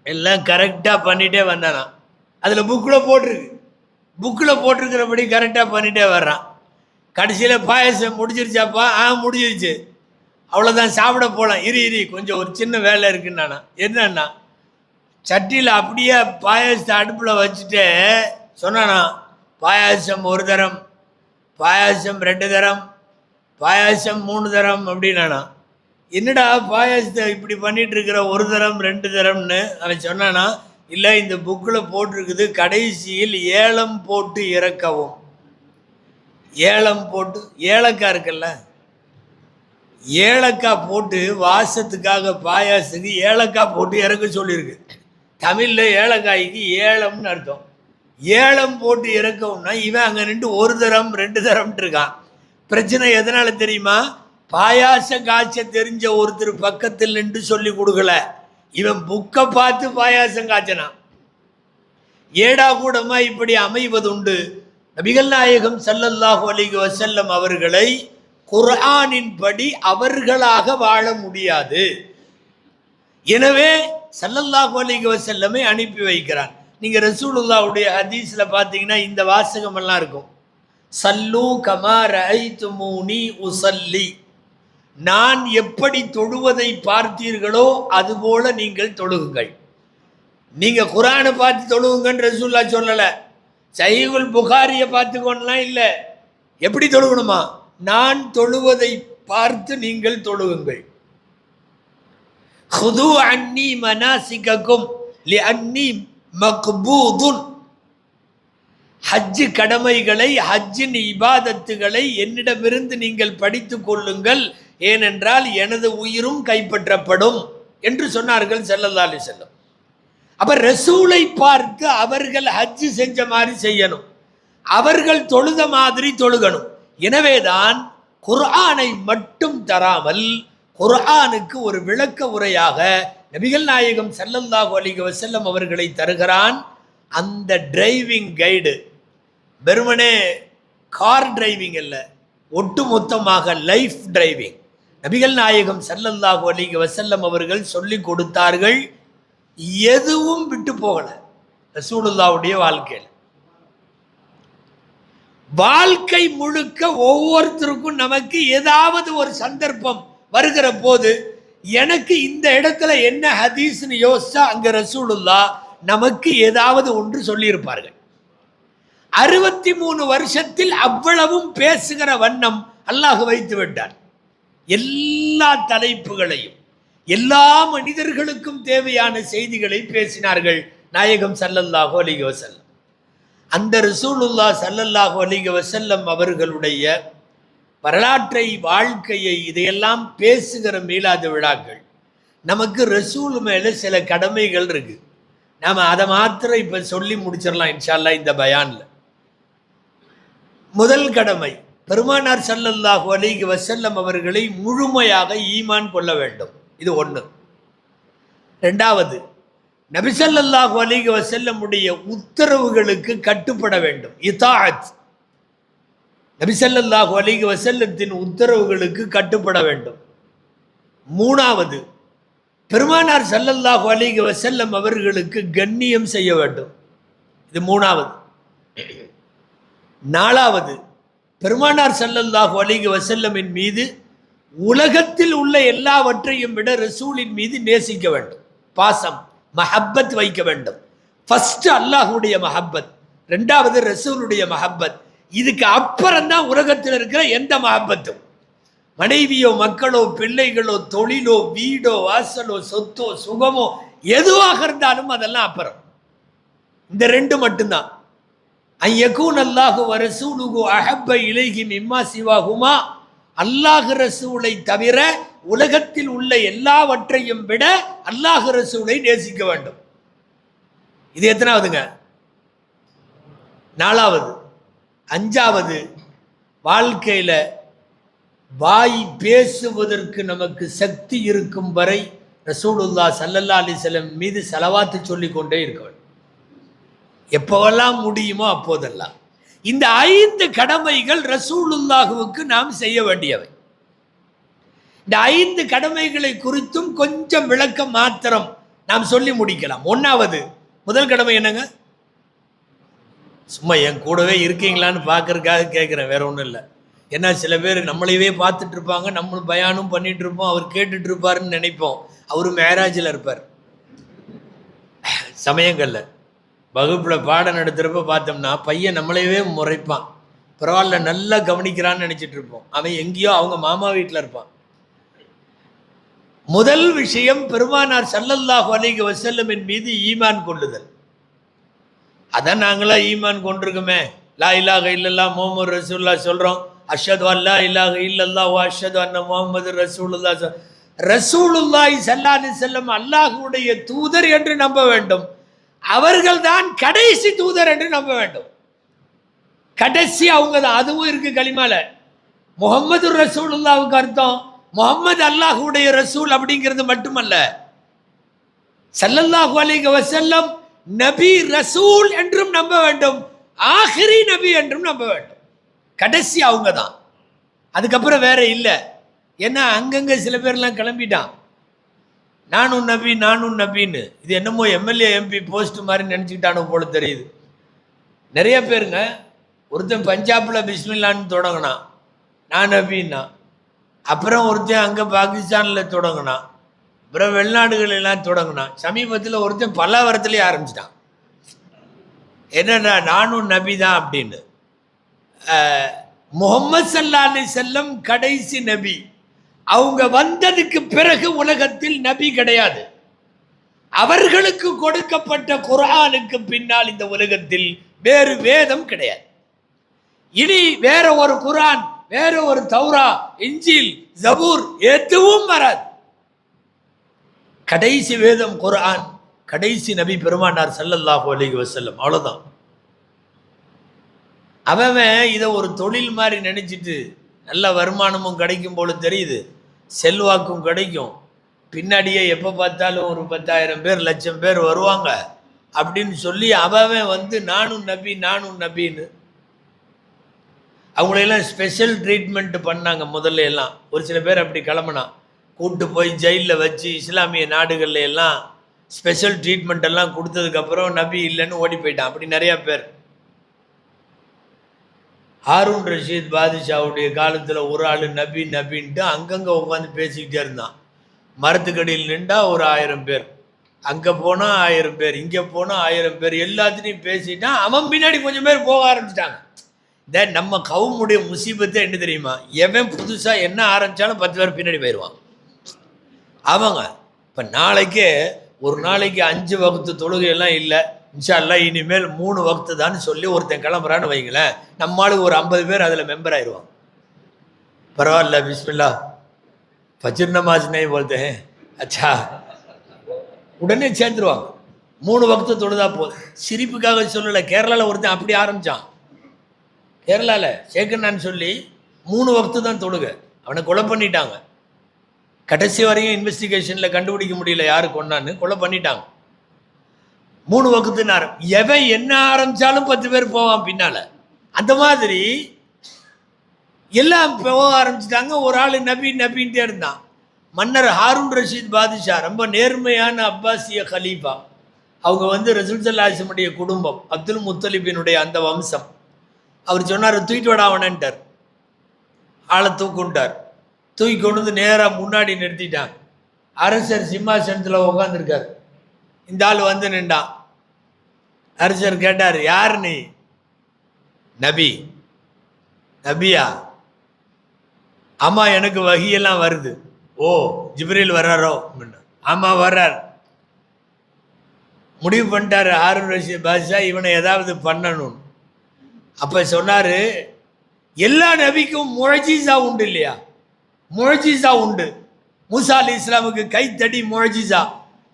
எல்லாம் கரெக்டாக பண்ணிகிட்டே வந்தானா. அதில் புக்கில் போட்டிருக்கிறபடி கரெக்டாக பண்ணிகிட்டே வர்றான். கடைசியில் பாயசம் முடிஞ்சிருச்சாப்பா? முடிஞ்சிருச்சு, அவ்வளோதான், சாப்பிட போகலாம், இரு கொஞ்சம் ஒரு சின்ன வேலை இருக்குன்னானா. என்னன்னா, சட்டியில் அப்படியே பாயாசத்தை அடுப்பில் வச்சுட்டு சொன்னானா, பாயாசம் 1 தரம், பாயாசம் 2 தரம், பாயாசம் 3 தரம் அப்படின்னானா. என்னடா பாயாசத்தை இப்படி பண்ணிட்டு இருக்கிற 1 தரம் 2 தரம்னு அவன் சொன்னானா. இல்லை, இந்த புக்கில் போட்டிருக்குது, கடைசியில் ஏலம் போட்டு இறக்கவும். ஏலம் போட்டு, ஏலக்காய் இருக்குல்ல, ஏலக்காய் போட்டு வாசத்துக்காக பாயாசத்துக்கு ஏலக்காய் போட்டு இறக்க சொல்லியிருக்கு. தமிழில் ஏலக்காய்க்கு ஏலம்னு அர்த்தம். ஏலம் போட்டு இறக்கவும்னா இவன் அங்கே நின்று 1 தரம் 2 தரம்ட்டு இருக்கான். பிரச்சனை எதனால தெரியுமா? பாயாசம் காய்ச்ச தெரிஞ்ச ஒருத்தர் பக்கத்தில் நின்று சொல்லி கொடுக்கல, இவன் புக்கை பார்த்து பாயாசம் காய்ச்சனான். ஏடா கூடமா இப்படி அமைவது உண்டு. நபிகள் நாயகம் ஸல்லல்லாஹு அலைஹி வஸல்லம் அவர்களை குர்ஆனின் படி அவர்களாக வாழ முடியாது. எனவே ஸல்லல்லாஹு அலைஹி வஸல்லமை அனுப்பி வைக்கிறான். நீங்க ரசூலுல்லாஹ்வுடைய ஹதீஸ்ல பார்த்தீங்கன்னா இந்த வாசகம் எல்லாம் இருக்கும். சல்லு கமா ரஅய்துமூனி உஸல்லி, நான் எப்படி தொழுவதை பார்த்தீர்களோ அதுபோல நீங்கள் தொழுகுங்கள். நீங்க குர்ஆனை பார்த்து தொழுவுங்கன்னு ரசூலுல்லாஹ் சொல்லல, சஹீஹுல் புகாரியை பார்த்துக்கோன்னா இல்லை. எப்படி தொழுகணுமா? நான் தொழுவதை பார்த்து நீங்கள் தொழுவுங்கள். ஹுது அன்னி மனாசிகக்கும் லிஅன்னி மக்பூதுன், ஹஜ் கடமைகளை, ஹஜ்ஜின் இபாதத்துகளை என்னிடமிருந்து நீங்கள் படித்துக் கொள்ளுங்கள், ஏனென்றால் எனது உயிரும் கைப்பற்றப்படும் என்று சொன்னார்கள் ஸல்லல்லாஹு அலைஹி வஸல்லம். அப்ப ரசூலை பார்த்து அவர்கள் ஹஜ் செஞ்ச மாதிரி செய்யணும், அவர்கள் தொழுத மாதிரி தொழுகணும். எனவேதான் குர்ஆனை மட்டும் தராமல் குர்ஆனுக்கு ஒரு விளக்க உரையாக நபிகள் நாயகம் ஸல்லல்லாஹு அலைஹி வஸல்லம் அவர்களை தருகிறான். அந்த டிரைவிங் கைடு வெறுமனே கார் டிரைவிங் அல்ல, ஒட்டுமொத்தமாக லைஃப் டிரைவிங் நபிகள் நாயகம் ஸல்லல்லாஹு அலைஹி வஸல்லம் அவர்கள் சொல்லி கொடுத்தார்கள். எதுவும் விட்டு போகல ரசூலுல்லாஹ்வுடைய வாழ்க்கையில். வாழ்க்கை முழுக்க ஒவ்வொருத்தருக்கும் நமக்கு ஏதாவது ஒரு சந்தர்ப்பம் வருகிற போது எனக்கு இந்த இடத்துல என்ன ஹதீஸ்னு யோசிச்சா அங்க ரசூலுல்லாஹ் நமக்கு ஏதாவது ஒன்று சொல்லியிருப்பார்கள். 63 வருஷத்தில் அவ்வளவும் பேசுகிற வண்ணம் அல்லாஹ் வைத்து விட்டார். எல்லா தலைப்புகளையும், எல்லா மனிதர்களுக்கும் தேவையான செய்திகளை பேசினார்கள் நாயகம் ஸல்லல்லாஹு அலைஹி வஸல்லம். அந்த ரசூலுல்லாஹ் ஸல்லல்லாஹு அலைஹி வஸல்லம் அவர்களுடைய வரலாற்றை, வாழ்க்கையை, இதையெல்லாம் பேசுகிற மீலாது விழாக்கள். நமக்கு ரசூல் மேல சில கடமைகள் இருக்கு. நாம அதை மாத்திரம் இப்ப சொல்லி முடிச்சிடலாம் இன்ஷா அல்லாஹ் இந்த பயான்ல. முதல் கடமை, பெருமானார் ஸல்லல்லாஹு அலைஹி வஸல்லம் அவர்களை முழுமையாக ஈமான் கொள்ள வேண்டும். இது ஒன்று. ரெண்டாவது, நபி ஸல்லல்லாஹு அலைஹி வஸல்லம் உடைய உத்தரவுகளுக்கு கட்டுப்பட வேண்டும். இதாஅத், நபி ஸல்லல்லாஹு அலைஹி வஸல்லத்தின் உத்தரவுகளுக்கு கட்டுப்பட வேண்டும். மூணாவது, பெருமானார் ஸல்லல்லாஹு அலைஹி வஸல்லம் அவர்களுக்கு கண்ணியம் செய்ய வேண்டும். இது மூணாவது. நாலாவது, பெருமானார் ஸல்லல்லாஹு அலைஹி வஸல்லமின் மீது உலகத்தில் உள்ள எல்லாவற்றையும் விட ரசூலின் மீது நேசிக்க வேண்டும், பாசம், மஹப்பத் வைக்க வேண்டும். ஃபர்ஸ்ட் அல்லாஹ்வுடைய மஹப்பத், ரெண்டாவது ரசூலுடைய மஹப்பத். இதுக்கு அப்புறம் தான் உலகத்தில் இருக்கிற எந்த மஹப்பத்தும். மனைவியோ, மக்களோ, பிள்ளைகளோ, தொழிலோ, வீடோ, வாசலோ, சொத்தோ, சுகமோ எதுவாக இருந்தாலும் அதெல்லாம் அப்புறம். இந்த ரெண்டு மட்டும்தான். ஐயகூன் அல்லாஹு வ ரசூலுஹு அஹப்ப இலைஹி மிம்மா சிவாஹுமா, அல்லாஹ் ரசூலை தவிர உலகத்தில் உள்ள எல்லாவற்றையும் விட அல்லாஹ் ரசூலை நேசிக்க வேண்டும். இது எத்தனாவதுங்க? நாலாவது. அஞ்சாவது, வாழ்க்கையில வாய் பேசுவதற்கு நமக்கு சக்தி இருக்கும் வரை ரசூலுல்லாஹ் ஸல்லல்லாஹு அலைஹி வஸல்லம் மீது ஸலவாத்து சொல்லிக் கொண்டே இருக்க வேண்டும், எப்போவெல்லாம் முடியுமோ அப்போதெல்லாம். இந்த 5 கடமைகள் ரசூலுல்லாஹுவுக்கு நாம் செய்ய வேண்டியவை. இந்த 5 கடமைகளை குறித்தும் கொஞ்சம் விளக்கம் மாத்திரம் நாம் சொல்லி முடிக்கலாம். ஒன்றாவது, முதல் கடமை என்னங்க? சும்மா என் கூடவே இருக்கீங்களான்னு பார்க்கறதுக்காக கேட்குறேன், வேற ஒன்றும் இல்லை. ஏன்னா சில பேர் நம்மளையவே பார்த்துட்டு இருப்பாங்க, நம்ம பயானும் பண்ணிட்டு இருப்போம், அவர் கேட்டுட்டு இருப்பாருன்னு நினைப்போம். அவரு மேராஜில் இருப்பார். சமயங்கள்ல வகுப்பில் பாடம் நடத்துகிறப்ப பார்த்தோம்னா பையன் நம்மளையவே முறைப்பான், பரவாயில்ல நல்லா கவனிக்கிறான்னு நினச்சிட்டு இருப்போம். அவன் எங்கேயோ அவங்க மாமா வீட்டில் இருப்பான். முதல் விஷயம், பெருமானார் ஸல்லல்லாஹு அலைஹி வஸல்லமின் மீது ஈமான் கொள்ளுதல். அதான் நாங்களா ஈமான் கொண்டிருக்கோமே, லா இலாஹ இல்லல்லாஹ் முஹம்மது ரசூலுல்லாஹ் சொல்கிறோம், அஷ்ஹது அல்லா இலாஹ இல்லல்லாஹ் வ அஷ்ஹது அன்ன முஹம்மது ரசூலுல்லாஹ். ரசூலுல்லாஹி ஸல்லல்லாஹு அலைஹி வஸல்லம் அல்லாஹ்வுடைய தூதர் என்று நம்ப வேண்டும். அவர்கள் தான் கடைசி தூதர் என்று நம்ப வேண்டும். கடைசி அவங்க தான். அதுவும் இருக்கு கலிமால. முஹம்மது ரசூலுல்லாஹ்வுக்கு அர்த்தம் முஹம்மது அல்லாஹ்வுடைய ரசூல் அப்படிங்கிறது மட்டுமல்ல, ஸல்லல்லாஹு அலைஹி வஸல்லம் நபி ரசூல் என்றும் நம்ப வேண்டும், ஆகிரி நபி என்றும் நம்ப வேண்டும். கடைசி அவங்க தான், அதுக்கப்புறம் வேற இல்லை. ஏன்னா அங்கங்க சில பேர்லாம் கிளம்பிட்டான். நானும் நபி நானும் நபின்னு. இது என்னமோ எம்எல்ஏ எம்பி போஸ்ட் மாதிரி நினச்சிக்கிட்டானு போல தெரியுது. நிறைய பேருங்க, ஒருத்தன் பஞ்சாபில் பிஸ்மில்லான்னு தொடங்கினான், நான் நபின்னா. அப்புறம் ஒருத்தன் அங்கே பாகிஸ்தானில் தொடங்கினான், அப்புறம் வெளிநாடுகள் எல்லாம் தொடங்கினான். சமீபத்தில் ஒருத்தன் பல்லாவரத்துலேயே ஆரம்பிச்சிட்டான், என்னன்னா நானும் நபி தான் அப்படின்னு. முஹம்மது ஸல்லல்லாஹு அலைஹி வஸல்லம் கடைசி நபி. அவங்க வந்ததுக்கு பிறகு உலகத்தில் நபி கிடையாது. அவர்களுக்கு கொடுக்கப்பட்ட குர்ஆனுக்கு பின்னால் இந்த உலகத்தில் வேறு வேதம் கிடையாது. இனி வேற ஒரு குர்ஆன், வேற ஒரு தௌரா, இன்ஜீல், ஜபூர் எதுவும் வராது. கடைசி வேதம் குர்ஆன், கடைசி நபி பெருமானார் ஸல்லல்லாஹு அலைஹி வஸல்லம், அவ்வளவுதான். அவன் இதை ஒரு தொழில் மாதிரி நினைச்சிட்டு நல்ல வருமானமும் கிடைக்கும் போல தெரியுது, செல்வாக்கும் கிடைக்கும், பின்னாடியே எப்போ பார்த்தாலும் ஒரு 10,000 பேர் 1,00,000 பேர் வருவாங்க அப்படின்னு சொல்லி அவன் நானும் நபி நானும் நபின்னு அவங்களையெல்லாம் ஸ்பெஷல் ட்ரீட்மெண்ட் பண்ணாங்க. முதல்ல எல்லாம் ஒரு சில பேர் அப்படி கிளம்புனான், கூட்டு போய் ஜெயிலில் வச்சு இஸ்லாமிய நாடுகள்ல எல்லாம் ஸ்பெஷல் ட்ரீட்மெண்ட் எல்லாம் கொடுத்ததுக்கப்புறம் நபி இல்லைன்னு ஓடி போயிட்டான். அப்படி நிறையா பேர். ஹாரூன் ரஷீத் பாதுஷாவுடைய காலத்தில் ஒரு ஆள் நபி நபின்ட்டு அங்கங்கே உட்காந்து பேசிக்கிட்டே இருந்தான். மரத்துக்கடியில் நின்றா ஒரு 1000 பேர், அங்கே போனால் 1000 பேர், இங்கே போனால் 1000 பேர், எல்லாத்துலேயும் பேசிட்டான். அவன் பின்னாடி கொஞ்சம் பேர் போக ஆரம்பிச்சிட்டாங்க. நம்ம கவுமுடைய முசீபத்தை என்ன தெரியுமா, எவன் புதுசாக என்ன ஆரம்பித்தாலும் 10 பேர் பின்னாடி போயிடுவான். அவங்க இப்போ நாளைக்கே ஒரு நாளைக்கு 5 வக்து தொழுகையெல்லாம் இல்லை, இன்ஷா அல்லாஹ் இனிமேல் 3 வக்து தான் சொல்லி ஒருத்தன் கிளம்புறான்னு வைங்களேன், நம்மளுக்கு ஒரு 50 பேர் அதில் மெம்பர் ஆயிடுவான். பரவாயில்ல, பிஸ்மில்லா ஃபஜ்ர் நமாஸ் நஹீ போல்தே ஹை, அச்சா, உடனே சேர்ந்துருவாங்க. 3 வக்து தொழுதா போதும். சிரிப்புக்காக சொல்லலை, கேரளாவில் ஒருத்தன் அப்படி ஆரம்பித்தான். கேரளாவில் சேக்கண்ணான்னு சொல்லி 3 வக்து தான் தொழுக, அவனை கொலை பண்ணிட்டாங்க. கடைசி வரையும் இன்வெஸ்டிகேஷனில் கண்டுபிடிக்க முடியல யாரு கொண்டான்னு, கொலை பண்ணிட்டாங்க. 3 வக்துன்னு எவன் என்ன ஆரம்பிச்சாலும் 10 பேர் போவான் பின்னால. அந்த மாதிரி எல்லாம் போக ஆரம்பிச்சிட்டாங்க. ஒரு ஆள் நபி நபின்ட்டே இருந்தான். மன்னர் ஹாரூன் ரஷீத் பாதுஷா ரொம்ப நேர்மையான அப்பாசிய கலீஃபா. அவங்க ரசூல் ஸல்லல்லாஹு அலைஹி வஸல்லம் குடும்பம், அப்துல் முத்தலிபினுடைய அந்த வம்சம். அவர் சொன்னார், தூக்கிட்டு விடாவனன்ட்டார். ஆளை தூக்குண்டார். தூக்கி கொண்டு வந்து நேராக முன்னாடி நிறுத்திட்டான். அரசர் சிம்மாசனத்தில் உட்காந்துருக்கார். இந்த ஆள் நின்றான். அரசர் கேட்டார், யார் நீ? நபி. நபியா? ஆமா, எனக்கு வஹியெல்லாம் வருது. ஓ, ஜிப்ரீல் வர்றாரோ? ஆமா வர்றார். முடிவு பண்ணிட்டாரு ஹாரூன் ரஷீத் பாதுஷா, இவனை ஏதாவது பண்ணணும். அப்ப சொன்னாரு, எல்லா நபிக்கும் முஅஜிஸா உண்டு இல்லையா? முஅஜிஸா உண்டு. மூசா அலி இஸ்லாமுக்கு கைத்தடி முஅஜிஸா,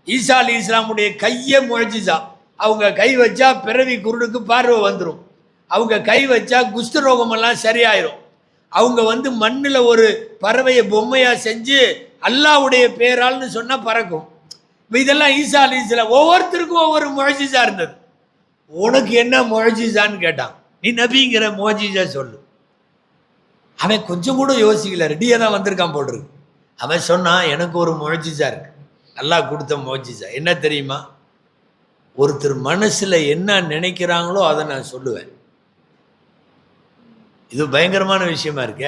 ஈசா அலி இஸ்லாமுடைய கையே முஅஜிஸா. அவங்க கை வச்சா பிறவி குருடுக்கு பார்வை வந்துடும். அவங்க கை வச்சா குஷ்டரோகமெல்லாம் சரியாயிரும். அவங்க மண்ணில் ஒரு பறவையை பொம்மையாக செஞ்சு அல்லாவுடைய பேரால்னு சொன்னால் பறக்கும். இதெல்லாம் ஈசா அலி இஸ்லாம். ஒவ்வொருத்தருக்கும் ஒவ்வொரு முஅஜிஸா இருந்தது. உனக்கு என்ன முஅஜிஸான்னு கேட்டான். நீ நபிங்கிற முஅஜிஸா சொல்லு. அவன் கொஞ்சம் கூட யோசிக்கல, ரெடியாக தான் வந்திருக்கான் போட்டிருக்கு. அவன் சொன்னான், எனக்கு ஒரு முஅஜிஸா இருக்கு, அல்லாஹ் கொடுத்த முஅஜிஸா. என்ன தெரியுமா? ஒருத்தர் மனசுல என்ன நினைக்கிறாங்களோ அதை நான் சொல்லுவேன். இது பயங்கரமான விஷயமா இருக்க.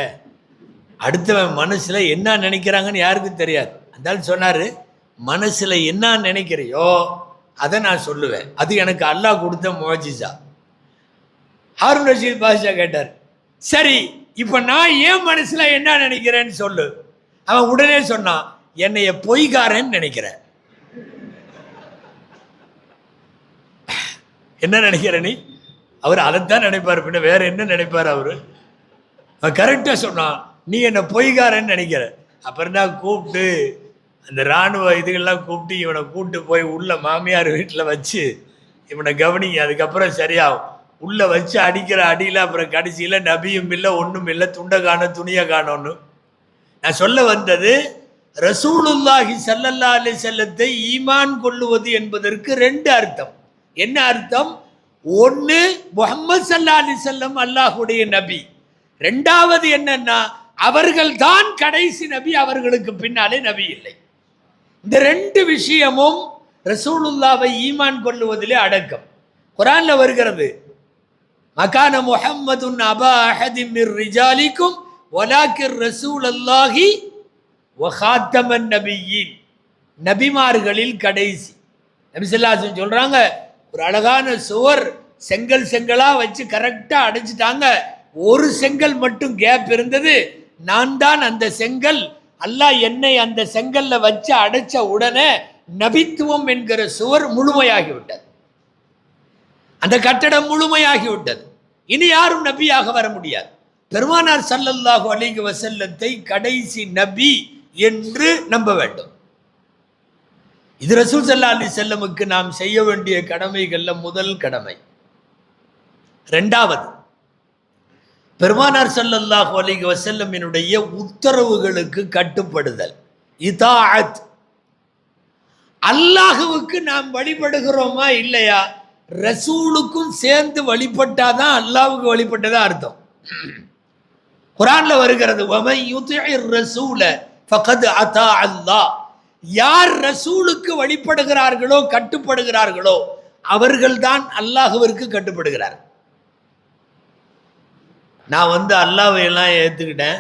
அடுத்தவன் மனசுல என்ன நினைக்கிறாங்கன்னு யாருக்கும் தெரியாது. அதனால சொன்னாரு, மனசுல என்ன நினைக்கிறையோ அதை நான் சொல்லுவேன், அது எனக்கு அல்லாஹ் கொடுத்த முஅஜிஸா. ஹாரூன் ரஷீத் பாதுஷா கேட்டார், சரி இப்ப நான் ஏன் மனசுல என்ன நினைக்கிறேன்னு சொல்லு. அவன் உடனே சொன்னான், என்னைய பொய்காரன்னு நினைக்கிறேன். என்ன நினைக்கிற நீ? அவர் அதைத்தான் நினைப்பார், பின்ன வேற என்ன நினைப்பார் அவரு? கரெக்டா சொன்னான், நீ என்ன பொய்காரன்னு நினைக்கிற. அப்புறம் தான் கூப்பிட்டு அந்த இராணுவ இதுகள்லாம் கூப்பிட்டு இவனை கூப்பிட்டு போய் உள்ள மாமியார் வீட்டில் வச்சு இவனை கவனிங்க, அதுக்கப்புறம் சரியாகும். உள்ள வச்சு அடிக்கிற அடியில் அப்புறம் கடைசியில் நபியும் இல்லை ஒன்றும் இல்லை, துண்டை காணும் துணியை காணோன்னு. நான் சொல்ல வந்தது, ரசூலுல்லாஹி ஸல்லல்லாஹு அலைஹி வஸல்லத்தை ஈமான் கொள்ளுவது என்பதற்கு 2 அர்த்தம். என்ன அர்த்தம்? ஒன்று, முஹம்மது ஸல்லல்லாஹு அலைஹி வஸல்லம் அல்லாஹ்வுடைய நபி. 2வது என்னன்னா, அவர்கள் தான் கடைசி நபி, அவர்களுக்கு பின்னாலே நபி இல்லை. இந்த ரெண்டு விஷயமும் ரசூலுல்லாவை ஈமான் கொள்ளுவதிலே அடக்கம். குர்ஆன்ல வருகிறது, மகான முஹம்மதுன் அபா அஹதி மிர் ரிஜாலிக்கும் வலாக்கிர் ரசூலல்லாஹி வ காத்தமன் நபியீன். நபிமார்களில் கடைசி. நபி ஸல்லல்லாஹு அலைஹி வஸல்லம் சொல்றாங்க, ஒரு அழகான சுவர் செங்கல் செங்கலா வச்சு கரெக்டா அடைச்சிட்டாங்க, ஒரு செங்கல் மட்டும் கேப் இருந்தது, நான் தான் அந்த செங்கல். அல்லாஹ் என்னை அந்த செங்கல்ல வச்சு அடைச்ச உடனே நபித்துவம் என்கிற சுவர் முழுமையாகிவிட்டது, அந்த கட்டடம் முழுமையாகிவிட்டது. இனி யாரும் நபியாக வர முடியாது. பெருமானார் ஸல்லல்லாஹு அலைஹி வஸல்லத்தை கடைசி நபி என்று நம்ப வேண்டும். இது ரசூல் ஸல்லல்லாஹு அலைஹி வஸல்லமுக்கு நாம் செய்ய வேண்டிய கடமைகள்ல முதல் கடமை. இரண்டாவது, பெருமானார் ஸல்லல்லாஹு அலைஹி வஸல்லமினுடைய உத்தரவுகளுக்கு கட்டுப்படுதல், இதாஅத். அல்லாஹ்வுக்கு நாம் வழிபடுகிறோமா இல்லையா, ரசூலுக்கும் சேர்ந்து வழிபட்டாதான் அல்லாஹ்வுக்கு வழிபட்டதா அர்த்தம். குர்ஆன்ல வருகிறது, வமன் யுதிஇர் ரசூல ஃபகத் அதா அல்லாஹ். யார் ரசூலுக்கு வழிபடுகிறார்களோ கட்டுப்படுகிறார்களோ அவர்கள்தான் அல்லாஹ்விற்கு கட்டுப்படுகிறார். நான் அல்லாஹ்வை எல்லாம் ஏற்றுக்கிட்டேன்,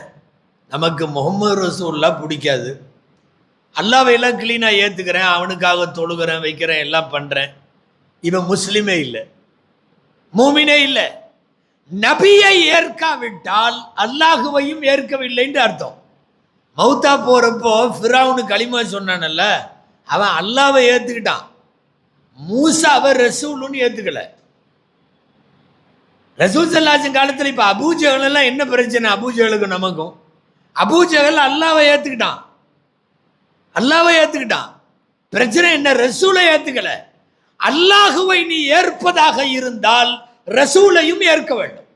நமக்கு முஹம்மது ரசூல்லா பிடிக்காது, அல்லாஹ்வை எல்லாம் கிளீனாக ஏற்றுக்கிறேன், அவனுக்காக தொழுகிறேன் வைக்கிறேன் எல்லாம் பண்ணுறேன், இவன் முஸ்லிமே இல்லை, மூமினே இல்லை. நபியை ஏற்காவிட்டால் அல்லாஹுவையும் ஏற்கவில்லைன்னு அர்த்தம். மௌத்தா போறப்போ ஃபிரௌன் களிமா சொன்னானல்ல, அவன் அல்லாஹ்வை ஏற்றுக்கிட்டான், மூசாவை ரசூலுன்னு ஏற்றுக்கல. ரசூல் ஸல்லல்லாஹு அலைஹி காலத்தில் இப்போ அபூஜஹல் எல்லாம் என்ன பிரச்சனை, அபூஜஹலுக்கும் நமக்கும்? அபூஜஹல் அல்லாஹ்வை ஏற்றுக்கிட்டான், அல்லாஹ்வை ஏற்றுக்கிட்டான். பிரச்சனை என்ன, ரசூலை ஏற்றுக்கல. அல்லாஹுவை நீ ஏற்பதாக இருந்தால் ரசூலையும் ஏற்க வேண்டும்.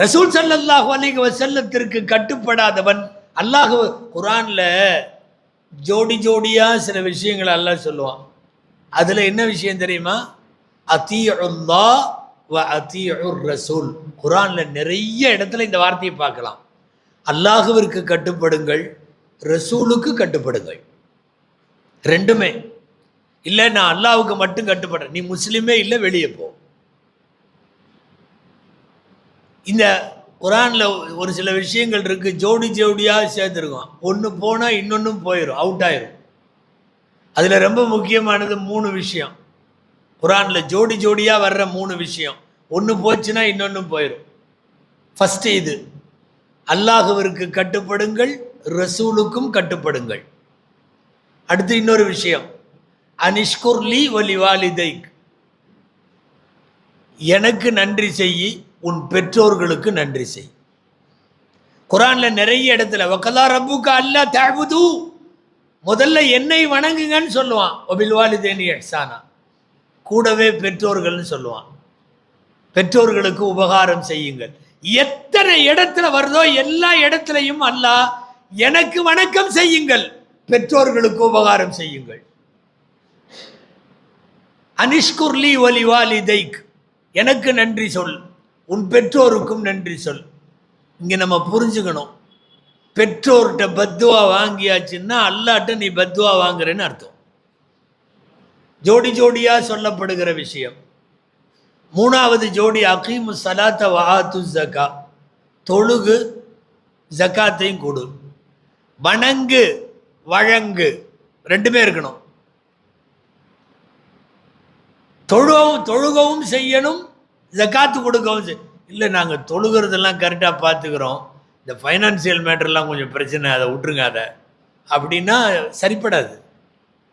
ரசூல் ஸல்லல்லாஹு அலைஹி வஸல்லத்திற்கு கட்டுப்படாதவன் அல்லாஹ் குர்ஆன்ல ஜோடி ஜோடியா சில விஷயங்களை அல்லாஹ் சொல்லுவான். அதுல என்ன விஷயம் தெரியுமா, அத்தீஉல்லாஹ் வ அத்தீஉர் ரசூல். குர்ஆன்ல நிறைய இடத்துல இந்த வார்த்தையை பார்க்கலாம். அல்லாஹ்விற்கு கட்டுப்படுங்கள், ரசூலுக்கு கட்டுப்படுங்கள். ரெண்டுமே இல்லை, நான் அல்லாஹ்வுக்கு மட்டும் கட்டுப்படுறேன், நீ முஸ்லிமே இல்லை, வெளியே போ. இந்த குர்ஆன்ல ஒரு சில விஷயங்கள் இருக்கு, ஜோடி ஜோடியாக சேர்த்துருக்கோம், ஒன்று போனால் இன்னொன்றும் போயிடும், அவுட் ஆயிரும். அதில் ரொம்ப முக்கியமானது 3 விஷயம். குர்ஆன்ல ஜோடி ஜோடியாக வர்ற 3 விஷயம், ஒன்று போச்சுன்னா இன்னொன்றும் போயிடும். ஃபஸ்ட்டு இது, அல்லாஹ்விற்கு கட்டுப்படுங்கள், ரசூலுக்கும் கட்டுப்படுங்கள். அடுத்து இன்னொரு விஷயம், அனிஷ்குர்லி வலி வாலிதைக், எனக்கு நன்றி செய், உன் பெற்றோர்களுக்கு நன்றி செய். குர்ஆன்ல நிறைய இடத்துல வகலா ரப்புக அல்லா தஅபுது, முதல்ல என்னை வணங்குங்கன்னு சொல்லுவான், வபில் வாலிதைனி இஹ்சானா, கூடவே பெற்றோர்கள்னு சொல்லுவான், பெற்றோர்களுக்கு உபகாரம் செய்யுங்கள். எத்தனை இடத்துல வருதோ எல்லா இடத்துலையும் அல்லாஹ் எனக்கு வணக்கம் செய்யுங்கள், பெற்றோர்களுக்கு உபகாரம் செய்யுங்கள். அனிஷ்குர்லி வலி வாலிதைக், எனக்கு நன்றி சொல், உன் பெற்றோருக்கும் நன்றி சொல். இங்க நம்ம புரிஞ்சுக்கணும், பெற்றோர்கிட்ட பத்துவா வாங்கியாச்சுன்னா அல்லாட்ட நீ பத்துவா வாங்குறேன்னு அர்த்தம். ஜோடி ஜோடியா சொல்லப்படுகிற விஷயம். 3வது ஜோடி, அகீமு ஸலாத்த வ ஆத்து ஸக்கா, தொழுகு ஜக்காத்தையும் கொடு. வணங்கு வழங்கு ரெண்டுமே இருக்கணும். தொழுகவும் செய்யணும், ஜக்காத்து கொடுக்கவும் இல்லை, நாங்கள் தொழுகிறதெல்லாம் கரெக்டாக பார்த்துக்கிறோம், இந்த ஃபைனான்சியல் மேட்டர்லாம் கொஞ்சம் பிரச்சனை, அதை விட்டுருங்க அதை அப்படின்னா சரிப்படாது.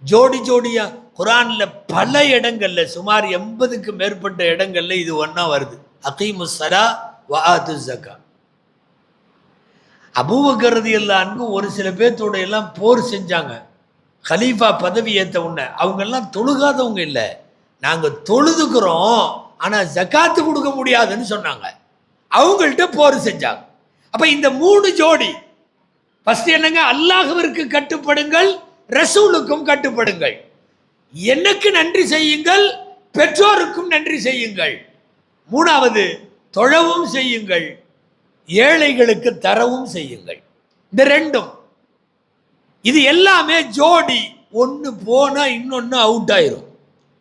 ஜோடி ஜோடியாக குர்ஆன்ல பல இடங்கள்ல, சுமார் 80க்கு மேற்பட்ட இடங்கள்ல இது ஒன்றா வருது, அகீமு ஸலா வ ஆத்து ஸக்கா. அபூபக்கர் ரலியல்லாஹு அன்ஹு ஒரு சில பேர்த்தோட எல்லாம் போர் செஞ்சாங்க, கலீஃபா பதவி ஏற்ற உடனே. அவங்கெல்லாம் தொழுகாதவங்க இல்லை, நாங்கள் தொழுதுக்கிறோம் ஆனால் ஜக்காத்து கொடுக்க முடியாதுன்னு சொன்னாங்க, அவங்கள்ட்ட போர் செஞ்சாங்க. அப்போ இந்த 3 ஜோடி, ஃபர்ஸ்ட் என்னங்க, அல்லாஹ்விற்கு கட்டுப்படுங்கள், ரசூலுக்கும் கட்டுப்படுங்கள், எனக்கு நன்றி செய்யுங்கள், பெற்றோருக்கும் நன்றி செய்யுங்கள். 3வது தொழவும் செய்யுங்கள், ஏழைகளுக்கு தரவும் செய்யுங்கள். இந்த ரெண்டும் இது எல்லாமே ஜோடி, ஒன்று போனால் இன்னொன்று அவுட் ஆயிரும்.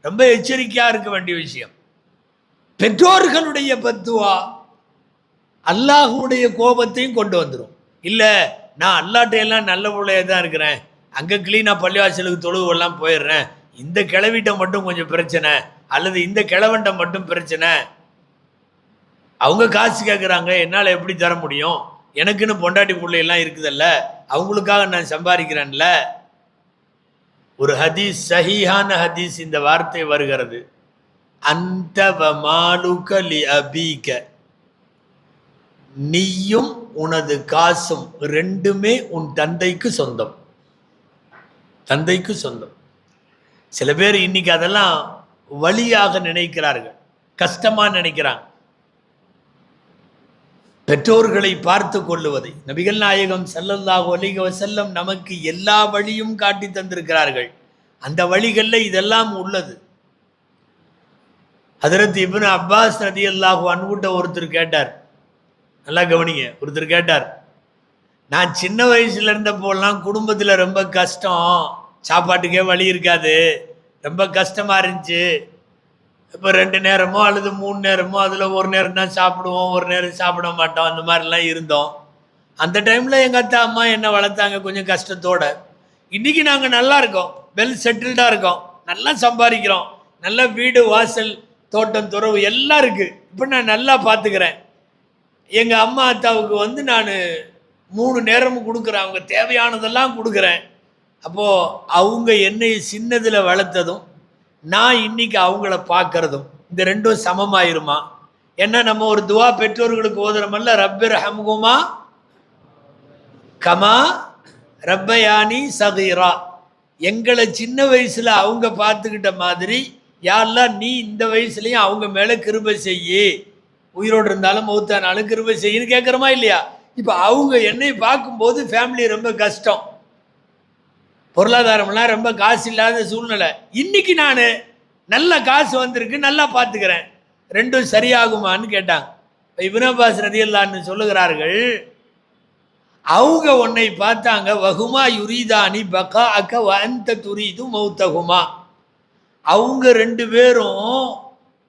ரொம்ப எச்சரிக்கையாக இருக்க வேண்டிய விஷயம். பெற்றோர்களுடைய பத்துவா அல்லாஹுடைய கோபத்தையும் கொண்டு வந்துடும். இல்லை நான் அல்லாட்டையெல்லாம் நல்ல பிள்ளைய தான் இருக்கிறேன், அங்கே கிளீனாக பள்ளிவாசலுக்கு தொழுவெல்லாம் போயிடுறேன், இந்த கிழவிட்ட மட்டும் கொஞ்சம் பிரச்சனை, அல்லது இந்த கிழவன்ட்ட மட்டும் பிரச்சனை, அவங்க காசு கேட்குறாங்க என்னால் எப்படி தர முடியும், எனக்குன்னு பொண்டாட்டி பிள்ளையெல்லாம் இருக்குதல்ல, அவங்களுக்காக நான் சம்பாதிக்கிறேன்ல. ஒரு ஹதீஸ், சஹீஹான ஹதீஸ், இந்த வார்த்தை வருகிறது, அந்த வமாலுக லி அபீக, நீயும் உனது காசும் ரெண்டுமே உன் தந்தைக்கு சொந்தம். தந்தைக்கு சொந்தம். சில பேர் இன்னைக்கு அதெல்லாம் வலியாக நினைக்கிறார்கள், கஷ்டமா நினைக்கிறாங்க. பெற்றோர்களை பார்த்து கொள்ளுவதை நபிகள் நாயகம் ஸல்லல்லாஹு அலைஹி வஸல்லம் நமக்கு எல்லா வழியும் காட்டி தந்திருக்கிறார்கள். அந்த வழிகளில் இதெல்லாம் உள்ளது. ஹஜ்ரத் இப்னு அப்பாஸ் ரலியல்லாஹு அன்ஹு ஒருத்தர் கேட்டார், நல்லா கவனிங்க, ஒருத்தர் கேட்டார், நான் சின்ன வயசுல இருந்தப்போலாம் குடும்பத்தில் ரொம்ப கஷ்டம், சாப்பாட்டுக்கே வழி இருக்காது, ரொம்ப கஷ்டமா இருந்துச்சு. இப்போ 2 நேரமோ அல்லது 3 நேரமோ அதில் ஒரு நேரம் தான் சாப்பிடுவோம், ஒரு நேரம் சாப்பிட மாட்டோம், அந்த மாதிரிலாம் இருந்தோம். அந்த டைமில் எங்கள் அத்தா அம்மா என்னை வளர்த்தாங்க கொஞ்சம் கஷ்டத்தோட. இன்றைக்கி நாங்கள் நல்லா இருக்கோம், வெல் செட்டில்டாக இருக்கோம், நல்லா சம்பாதிக்கிறோம், நல்ல வீடு வாசல் தோட்டம் துறவு எல்லாம் இருக்குது. இப்போ நான் நல்லா பார்த்துக்கிறேன். எங்கள் அம்மா அத்தாவுக்கு நான் 3 நேரமும் கொடுக்குறேன், அவங்க தேவையானதெல்லாம் கொடுக்குறேன். அப்போது அவங்க என்னை சின்னதில் வளர்த்ததும் நான் இன்னைக்கு அவங்கள பார்க்கறதும் இந்த ரெண்டும் சமமாயிருமா? ஏன்னா நம்ம ஒரு துவா பெற்றோர்களுக்கு ஓதுறமல்ல, ரப்பிர் ஹம்குமா கமா ரப்பயானி சகீரா, எங்களை சின்ன வயசுல அவங்க பார்த்துக்கிட்ட மாதிரி யா அல்லாஹ் நீ இந்த வயசுலயும் அவங்க மேல கிருபை செய்யி, உயிரோடு இருந்தாலும் மௌத்தானாலும் கிருபை செய்யுன்னு கேட்குறோமா இல்லையா? இப்போ அவங்க என்னை பார்க்கும்போது ஃபேமிலி ரொம்ப கஷ்டம், பொருளாதாரம்லாம் ரொம்ப காசு இல்லாத சூழ்நிலை. இன்னைக்கு நான் நல்ல காசு வந்திருக்கு, நல்லா பார்த்துக்கிறேன், ரெண்டும் சரியாகுமான்னு கேட்டாங்க. இப்னு அப்பாஸ் ரலியல்லாஹு அன்ஹு சொல்லுகிறார்கள், அவங்க உன்னை பார்த்தாங்க, வஹுமா யுரீதானி பகா அக்க வந்த துரீது மௌத்தகுமா, அவங்க 2 பேரும்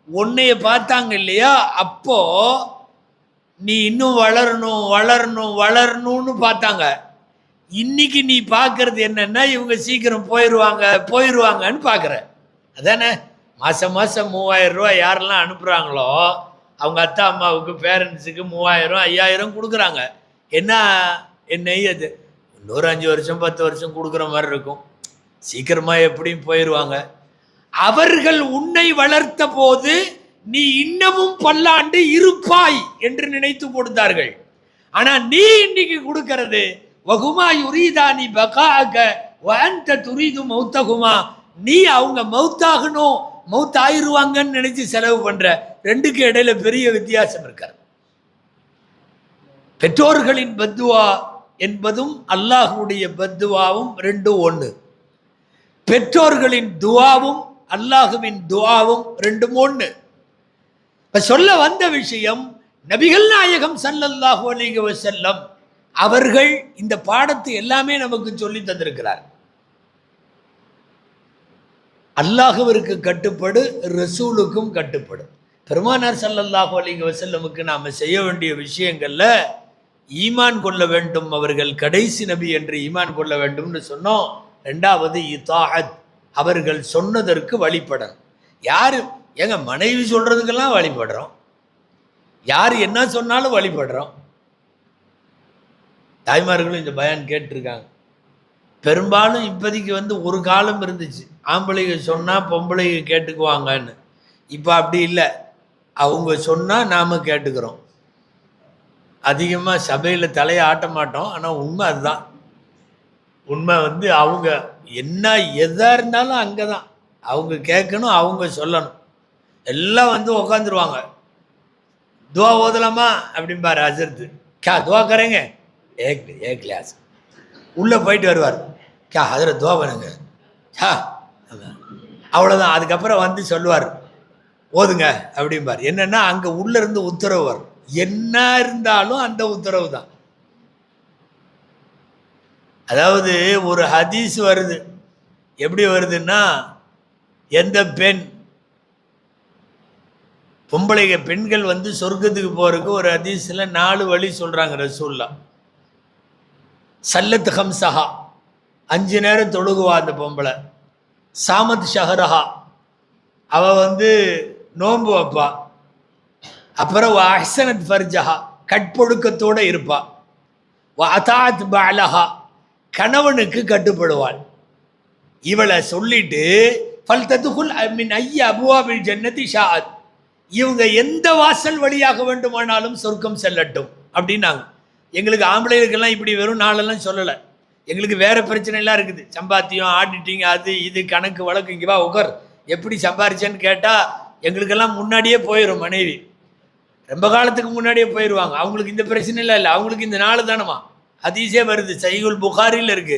உன்னைய பார்த்தாங்க இல்லையா, அப்போ நீ இன்னும் வளரணும் வளரணும் வளரணும்னு பார்த்தாங்க. இன்னைக்கு நீ பார்க்கறது என்னன்னா இவங்க சீக்கிரம் போயிடுவாங்கன்னு பார்க்குற. அதானே மாதம் 3000 ரூபா யாரெல்லாம் அனுப்புகிறாங்களோ அவங்க அத்தா அம்மாவுக்கு பேரண்ட்ஸுக்கு 3000 5000 கொடுக்குறாங்க. என்ன அது இன்னொரு 5 வருஷம் 10 வருஷம் கொடுக்குற மாதிரி இருக்கும், சீக்கிரமாக எப்படியும் போயிடுவாங்க. அவர்கள் உன்னை வளர்த்த போது நீ இன்னமும் பல்லாண்டு இருப்பாய் என்று நினைத்து கொடுத்தார்கள். ஆனால் நீ இன்னைக்கு கொடுக்கறது வகுமா யுரீதானி பகாஅக வஅன்த துரீது மௌத்தகுமா, நீ அவங்க மௌத்தாகணும் மௌத்தாயிருவாங்கன்னு நினைச்சு செலவு பண்ற. ரெண்டுக்கு இடையில பெரிய வித்தியாசம் இருக்காது. பெற்றோர்களின் பத்துவா என்பதும் அல்லாஹுடைய பத்துவாவும் ரெண்டும் ஒன்று. பெற்றோர்களின் துவாவும் அல்லாஹுவின் துவாவும் ரெண்டும் ஒன்று. இப்ப சொல்ல வந்த விஷயம், நபிகள் நாயகம் ஸல்லல்லாஹு அலைஹி வஸல்லம் அவர்கள் இந்த பாடத்தை எல்லாமே நமக்கு சொல்லி தந்திருக்கிறார். அல்லாஹுவிற்கு கட்டுப்படு, ரசூலுக்கும் கட்டுப்படு. பெருமானார் ஸல்லல்லாஹு அலைஹி வஸல்லமுக்கு நாம செய்ய வேண்டிய விஷயங்கள்ல ஈமான் கொள்ள வேண்டும், அவர்கள் கடைசி நபி என்று ஈமான் கொள்ள வேண்டும்னு சொன்னோம். 2வது இதாஅத், அவர்கள் சொன்னதற்கு வழிபடணும். யாரு எங்க மனைவி சொல்றதுக்கெல்லாம் வழிபடுறோம், யார் என்ன சொன்னாலும் வழிபடுறோம். தாய்மார்களும் இந்த பயான் கேட்டிருக்காங்க. பெரும்பாலும் இப்போதைக்கு ஒரு காலம் இருந்துச்சு, ஆம்பளைங்க சொன்னால் பொம்பளைங்க கேட்டுக்குவாங்கன்னு. இப்போ அப்படி இல்லை, அவங்க சொன்னால் நாம் கேட்டுக்கிறோம். அதிகமாக சபையில் தலையை ஆட்ட மாட்டோம், ஆனால் உண்மை அதுதான். உண்மை அவங்க என்ன எதாக இருந்தாலும் அங்கே தான் அவங்க கேட்கணும், அவங்க சொல்லணும். எல்லாம் உக்காந்துருவாங்க. துவா ஓதலாமா அப்படிம்பாரு ஹசரத்து, கா துவா கரேங்க ஏக் கிளாஸ் உள்ளே போயிட்டு வருவார், கா ஹசரத் துவா பண்ணுங்க, அவ்வளோதான். அதுக்கப்புறம் சொல்லுவார் ஓதுங்க அப்படிம்பார். என்னன்னா அங்கே உள்ள இருந்து உத்தரவு வரும், என்ன இருந்தாலும் அந்த உத்தரவு தான். அதாவது ஒரு ஹதீஸ் வருது, எப்படி வருதுன்னா, எந்த பெண்கள் வந்து சொர்க்கத்துக்கு போறதுக்கு ஒரு ஹதீஸ்ல 4 வழி சொல்றாங்க ரசூல்லா. சல்லத் ஹம்சஹா, 5 நேரம் தொழுகுவா அந்த பொம்பளை. சாமத் ஷஹரஹா, அவ வந்து நோன்பு வைப்பா. அப்புறம் அஹ்சனத் ஃபர்ஜஹா, கட்பொழுக்கத்தோட இருப்பா. அதாத் பாலஹா, கணவனுக்கு கட்டுப்படுவாள். இவளை சொல்லிட்டு ஃபல்ததுகுல் மின் ஐய அபுவாபில் ஜன்னதி ஷாஅத், இவங்க எந்த வாசல் வழியாக வேண்டுமானாலும் சொர்க்கம் செல்லட்டும் அப்படின்னாங்க. எங்களுக்கு ஆம்பளைகளுக்கெல்லாம் இப்படி வெறும் நாளெல்லாம் சொல்லலை. எங்களுக்கு வேற பிரச்சனை எல்லாம் இருக்குது. சம்பாத்தியம், ஆடிட்டிங், அது இது கணக்கு வழக்கு. இங்கே வா உகர், எப்படி சம்பாரிச்சேன்னு கேட்டால் எங்களுக்கெல்லாம் முன்னாடியே போயிடும். மனைவி ரொம்ப காலத்துக்கு முன்னாடியே போயிடுவாங்க. அவங்களுக்கு இந்த பிரச்சனை இல்லை. அவங்களுக்கு இந்த நாள் தானமா ஹதீஸே வருது, சஹீஹுல் புகாரியில் இருக்கு.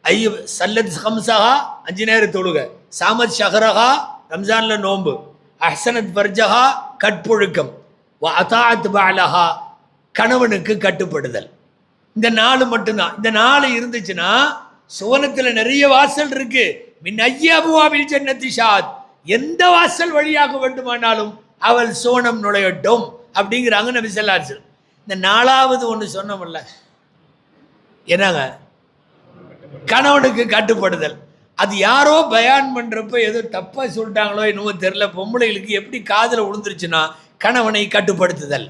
ஐயோ சல்லத் ஹம்சஹா, 5 நேரம் தொழுக. சாமத் ஷஹரஹா, ரம்ஜான்ல நோன்பு. அஹ்சனத் ஃபர்ஜஹா, கட்பொழுக்கம். அதாத் பாலஹா, கணவனுக்கு கட்டுப்படுதல். இந்த 4 மட்டும்தான். இந்த 4 இருந்துச்சுன்னா சுவனத்துல நிறைய வாசல் இருக்கு. மின் ஐய அபுவாபில் ஜன்னதி ஷாஅத், எந்த வாசல் வழியாக வேண்டுமானாலும் அவள் சோனம் நுழையட்டும் அப்படிங்கிறாங்க நபி ஸல்லல்லாஹு அலைஹி வஸல்லம். இந்த 4வது ஒன்று சொன்னோம்ல, என்னங்க, கணவனுக்கு கட்டுப்படுதல். அது யாரோ பயான் பண்றப்ப ஏதோ தப்பா சொல்லிட்டாங்களோ என்னவோ தெரியல. பொம்பளைகளுக்கு எப்படி காதுல விழுந்துருச்சுன்னா, கணவனை கட்டுப்படுத்துதல்.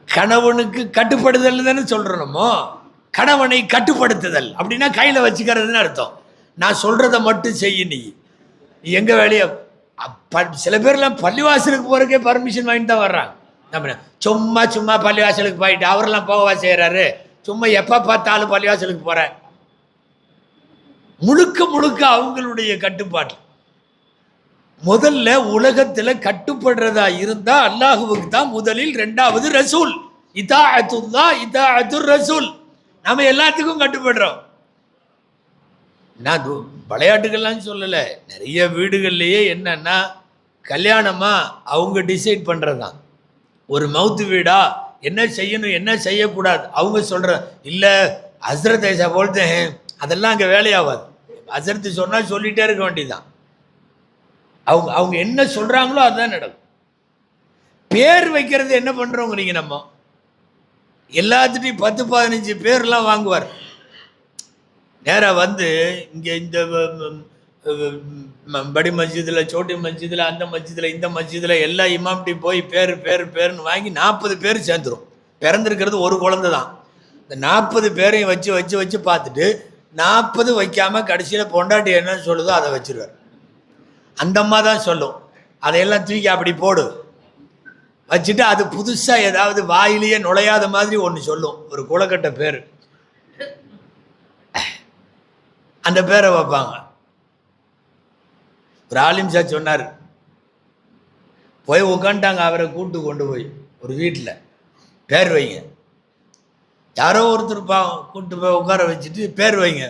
கணவனுக்கு கட்டுப்படுதல் தானே சொல்றோமோ. கணவனை கட்டுப்படுத்துதல் அப்படின்னா கையில வச்சுக்கிறதுன்னு அர்த்தம். நான் சொல்றதை மட்டும் செய்ய, நீ எங்க வேலையை. சில பேர்லாம் பள்ளிவாசலுக்கு போறதுக்கே பர்மிஷன் வாங்கிட்டு தான் வர்றாங்க. சும்மா சும்மா பள்ளிவாசலுக்கு போயிட்டு அவரெல்லாம் போகவா செய்யறாரு. சும்மா எப்ப பார்த்தாலும் பள்ளிவாசலுக்கு போற. முழுக்க முழுக்க அவங்களுடைய கட்டுப்பாடு. முதல்ல உலகத்துல கட்டுப்படுறதா இருந்தா அல்லாஹுவுக்கு தான் முதலில், 2வது ரசூல். இதாஅத்துல்லா இதாஅத்துர் ரசூல். நாம எல்லாத்துக்கும் கட்டுப்படுறோம். நான் விளையாட்டுகள்லாம் சொல்லல. நிறைய வீடுகள்லயே என்னன்னா, கல்யாணமா அவங்க டிசைட் பண்றதுதான். ஒரு மவுத்து வீடா, என்ன செய்யணும் என்ன செய்யக்கூடாது அவங்க சொல்ற. இல்ல ஹஸ்ரத் ஐசா போல்தே, அதெல்லாம் அங்க வேலையாகாது. ஹஸ்ரத் சொன்னா சொல்லிட்டே இருக்க வேண்டியதுதான். அவங்க என்ன சொல்றாங்களோ அதுதான் நடக்கும். பேர் வைக்கிறது என்ன பண்றோங்க நீங்க, நம்ம எல்லாத்துட்டையும் 10-15 பேர்லாம் வாங்குவார். நேராக வந்து இங்கே இந்த படி மஸ்ஜிதில், சோட்டி மஸ்ஜிதில், அந்த மஸ்ஜிதில், இந்த மஸ்ஜிதில் எல்லா இமாம்டி போய் பேருன்னு வாங்கி 40 பேர் சேர்ந்துடும். பிறந்திருக்கிறது ஒரு குழந்தை தான். இந்த 40 பேரையும் வச்சு பார்த்துட்டு 40 வைக்காமல் கடைசியில் பொண்டாட்டி என்ன சொல்லுதோ அதை வச்சிருவார். அந்த அம்மா தான் சொல்லும், அதையெல்லாம் தூக்கி அப்படி போடு வச்சுட்டு அது புதுசாக ஏதாவது வாயிலேயே நுழையாத மாதிரி ஒன்று சொல்லும், ஒரு குலக்கட்ட பேர். அந்த பேரை வைப்பாங்க. ஒரு ஆலிம் சார் சொன்னார், போய் உட்காந்துட்டாங்க. அவரை கொண்டு போய் ஒரு வீட்டில் பேர் வைங்க. யாரோ ஒருத்தர் கூப்பிட்டு போய் உட்கார வச்சுட்டு பேர் வைங்க,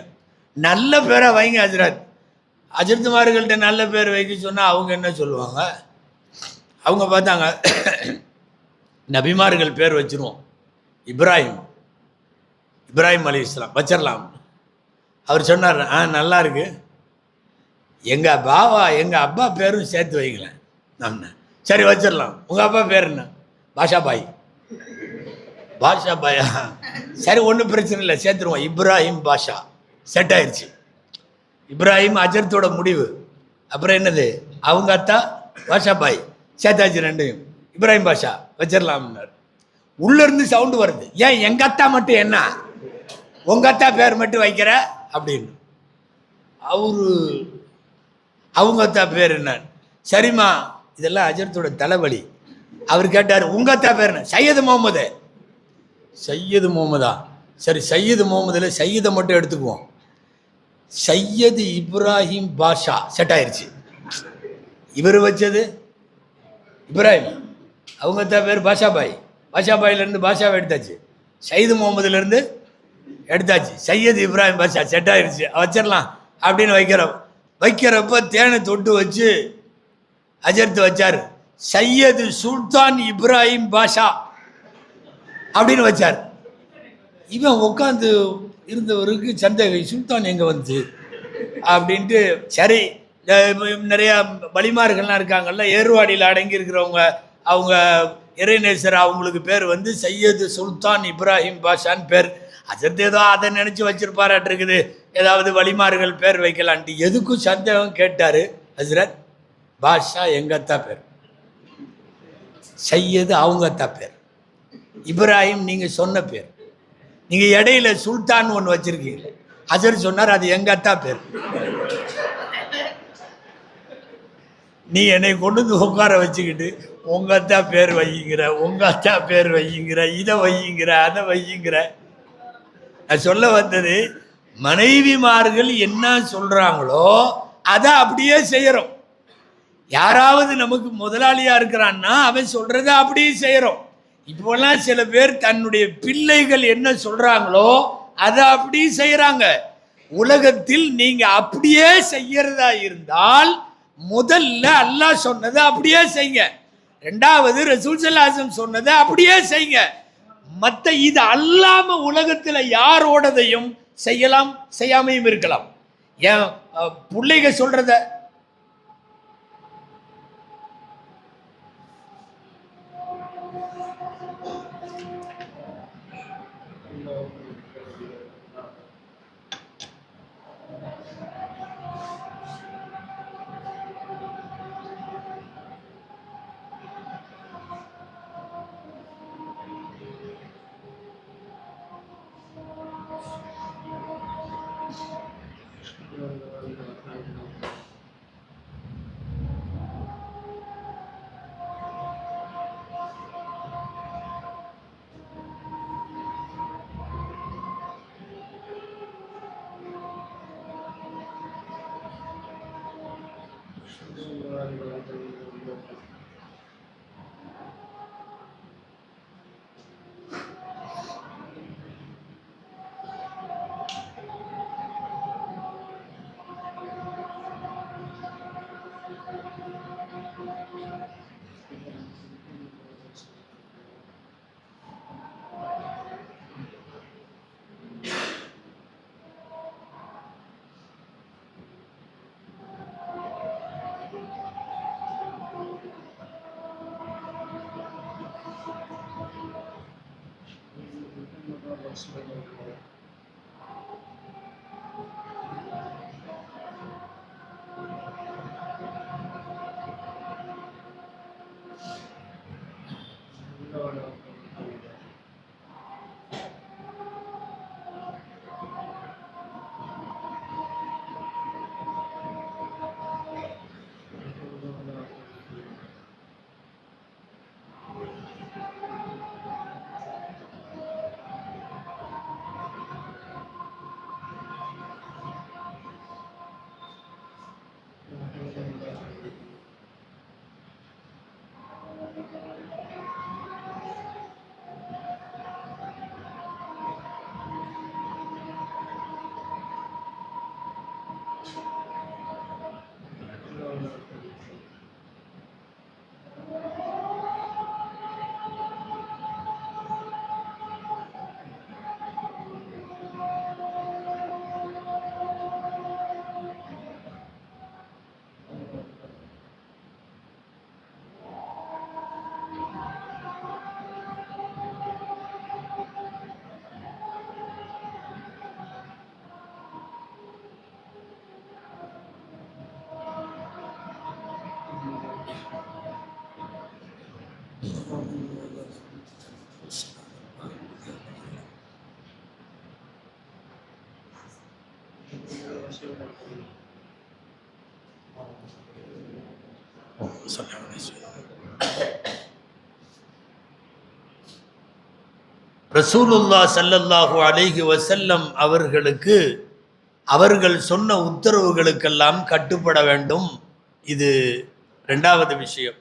நல்ல பேராக வைங்க ஹஜ்ரத். அஜர்த்துமார்கள்ட்ட நல்ல பேர் வைக்க சொன்னால் அவங்க என்ன சொல்லுவாங்க? அவங்க பார்த்தாங்க, நபிமார்கள் பேர் வச்சிருவோம். இப்ராஹிம் அலைஹிஸ்ஸலாம் வச்சிடலாம். அவர் சொன்னார், நல்லா இருக்கு, எங்கள் அப்பா பேரும் சேர்த்து வைங்களேன். நான் சரி வச்சிடலாம். உங்கள் அப்பா பேர் என்ன? பாஷாபாயா? சரி ஒன்றும் பிரச்சனை இல்லை, சேர்த்துருவோம். இப்ராஹிம் பாஷா செட் ஆயிடுச்சு. இப்ராஹிம் அஜர்த்தோட முடிவு. அப்புறம் என்னது, அவங்க அத்தா பாஷாபாய் சேர்த்தாச்சு. ரெண்டையும் இப்ராஹிம் பாஷா வச்சிடலாம்னார். உள்ளேருந்து சவுண்டு வருது, ஏன் எங்கள் அத்தா மட்டும் என்ன, உங்கள் அத்தா பேர் மட்டும் வைக்கிற அப்படின்னு. அவங்க அத்தா பேர் என்ன? சரிம்மா, இதெல்லாம் அஜர்த்தோட தலைவலி. அவர் கேட்டார், உங்கள் அத்தா பேர் என்ன? சையது முகமது. சையது முகமதா? சரி, சையது முகமதுல சையதை மட்டும் எடுத்துக்குவோம். சையது இப்ராஹிம் பாஷா செட் ஆயிடுச்சு. இவர் வச்சது இப்ராஹிம், அவங்க தான் பேர் பாஷாபாய். பாஷாபாயிலேருந்து பாஷாவை எடுத்தாச்சு, சையது முகமதுலேருந்து எடுத்தாச்சு, சையது இப்ராஹிம் பாஷா செட் ஆயிடுச்சு, வச்சிடலாம் அப்படின்னு வைக்கிறப்ப தேனை தொட்டு வச்சு அஜர்த்து வச்சார், சையது சுல்தான் இப்ராஹிம் பாஷா. அப்படின்னு வச்சார். இவன் உட்காந்து இருந்தவருக்கு சந்தேகம், சுல்தான் எங்கே வந்து அப்படின்ட்டு. சரி, நிறையா வழிமார்கள்லாம் இருக்காங்கல்ல, ஏர்வாடியில் அடங்கி இருக்கிறவங்க, அவங்க இறைநேசர், அவங்களுக்கு பேர் வந்து சையது சுல்தான் இப்ராஹிம் பாஷான்னு பேர். அதற்கு ஏதோ அதை நினச்சி வச்சிருப்பாராட்டு இருக்குது, ஏதாவது வழிமார்கள் பேர் வைக்கலான்ட்டு. எதுக்கும் சந்தேகம் கேட்டார். ஹஸ்ரத், பாஷா எங்கத்தா பேர், சையது அவங்கத்தா பேர், இப்ராஹிம் நீங்கள் சொன்ன பேர், நீங்கள் இடையில சுல்தான் ஒன்று வச்சிருக்கீங்க. ஹசரத் சொன்னார், அது எங்கத்தா பேர். நீ என்னை கொண்டு வந்து உட்கார வச்சுக்கிட்டு உங்கத்தா பேர் வையுங்கிற, உங்கத்தா பேர் வையுங்கிற, இதை வையுங்கிற, அதை வையுங்கிற. நான் சொல்ல வந்தது, மனைவிமார்கள் என்ன சொல்றாங்களோ அதை அப்படியே செய்யறோம். யாராவது நமக்கு முதலாளியா இருக்கிறான்னா அவன் சொல்றத அப்படியே செய்யறோம். இப்போலாம் சில பேர் தன்னுடைய பிள்ளைகள் என்ன சொல்றாங்களோ அதை அப்படியே செய்யறாங்க. உலகத்தில் நீங்க அப்படியே செய்யறதா இருந்தால் முதல்ல அல்லாஹ் சொன்னதை அப்படியே செய்யுங்க, ரெண்டாவது ரசூல் ஸல்லல்லாஹு அலைஹி வஸல்லம் சொன்னதை அப்படியே செய்யுங்க. மற்ற இது அல்லாம உலகத்துல யாரோடதையும் செய்யலாம், செய்யாமையும் இருக்கலாம். ஏன் பிள்ளைங்க சொல்றத ரசூலுல்லாஹ் ஸல்லல்லாஹு அலைஹி வஸல்லம் அவர்களுக்கு அவர்கள் சொன்ன உத்தரவுகளுக்கெல்லாம் கட்டுப்பட வேண்டும். இது இரண்டாவது விஷயம்.